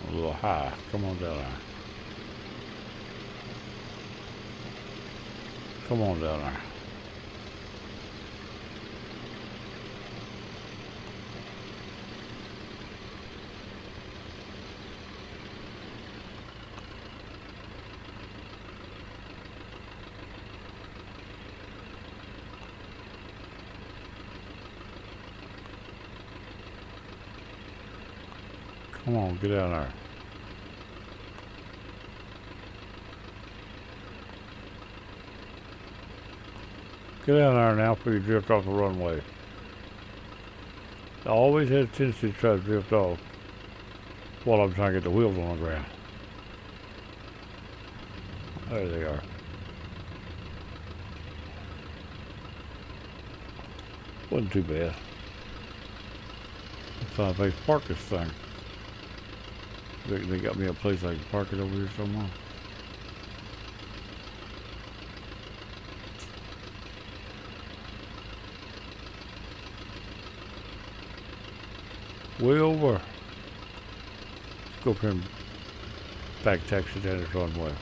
A little high. Come on down there. Come on down there. Come on, get out there. Get down there now before you drift off the runway. I always had a tendency to try to drift off while I'm trying to get the wheels on the ground. There they are. Wasn't too bad. Let's find a place to park this thing. They got me a place I can park it over here somewhere. Way over. Let's go up here and back taxi down this runway.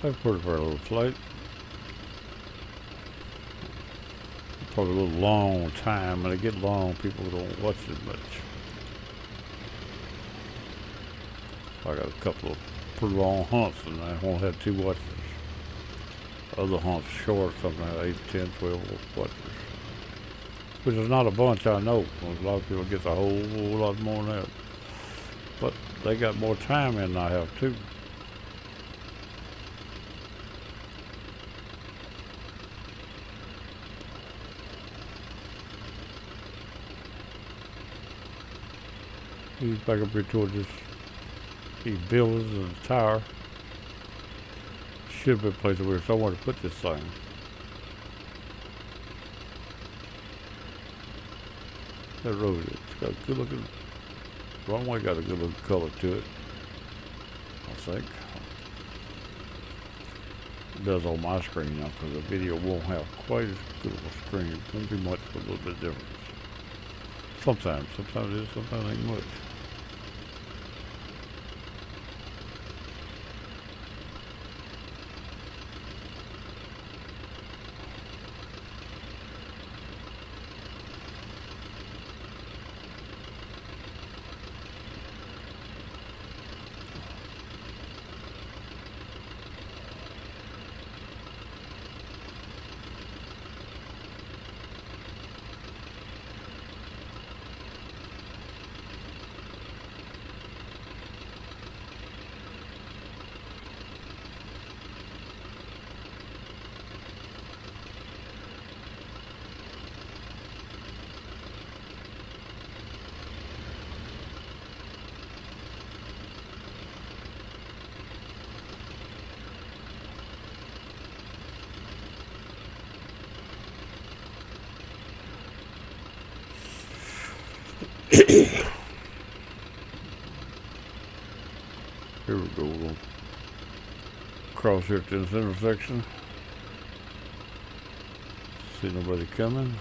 I've put it for a little flight. Probably a little long time. When they get long, people don't watch it much. I got a couple of pretty long hunts, and I won't have 2 watchers. Other hunts short, something like 8, 10, 12 watchers. Which is not a bunch, I know. A lot of people get a whole lot more than that. But they got more time in than I have too. He's back up here toward these buildings and the tower. Should be a place where somewhere to put this thing. That road, it's got a good looking, runway got a good looking color to it, I think. It does on my screen now, because the video won't have quite as good of a screen. It won't be much, but a little bit different. Sometimes it is, sometimes it ain't much. Here we go. We'll cross here to this intersection. See nobody coming.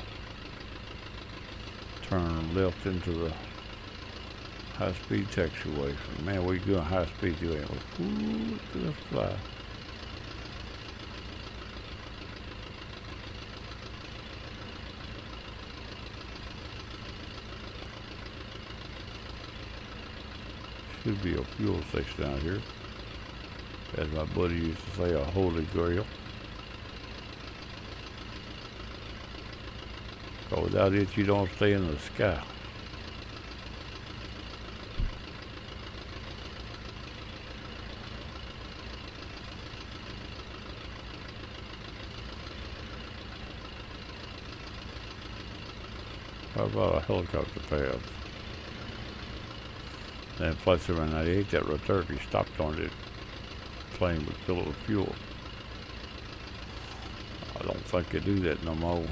Turn left into the high-speed taxiway. Man, we doing high speed too, ain't we? Ooh, look at this fly. Should be a fuel station down here. As my buddy used to say, a holy grail. Because without it, you don't stay in the sky. How about a helicopter pad? And Flight 798, that right there, if you stopped on it, plane would fill it with fuel. I don't think they do that no more.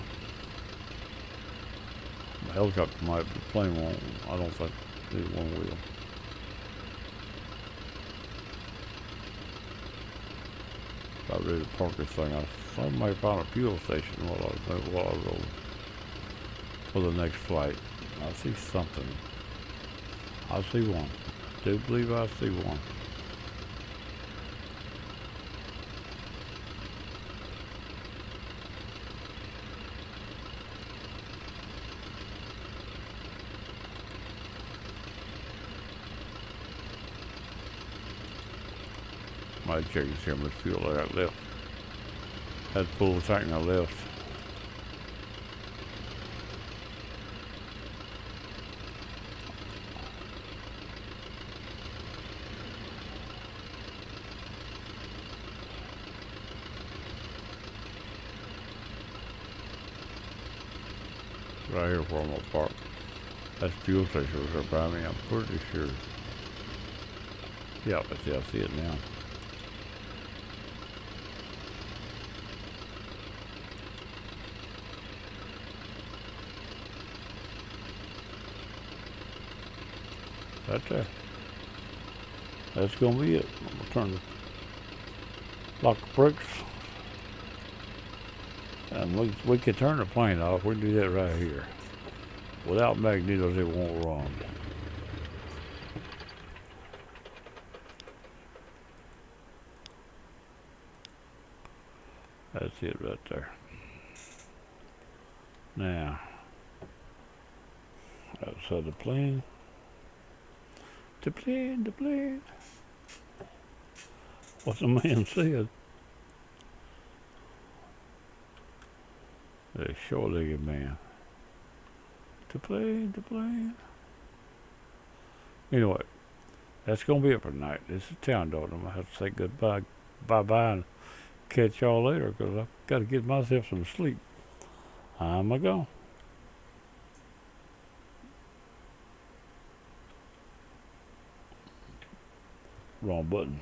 The helicopter might, but the plane won't. I don't think one will. About ready to park this thing. I thought I might find a fuel station while I roll for the next flight. I see something. I see one. Do believe I see one. Might check and see how much fuel I got left. Had to pull the tank and I left. Right here where I'm gonna park. That's fuel station was right by me, I'm pretty sure. Yeah, I see it now. Right there. That's gonna be it. I'm gonna turn the lock the brakes. And we can turn the plane off. We can do that right here. Without magnetos, it won't run. That's it right there. Now, outside the plane. The plane. What the man said. The short-legged man. The plane. Anyway, that's gonna be it for tonight. This is Town Dog. I'm gonna have to say bye-bye, and catch y'all later, because I've got to get myself some sleep. I'm a go. Wrong button.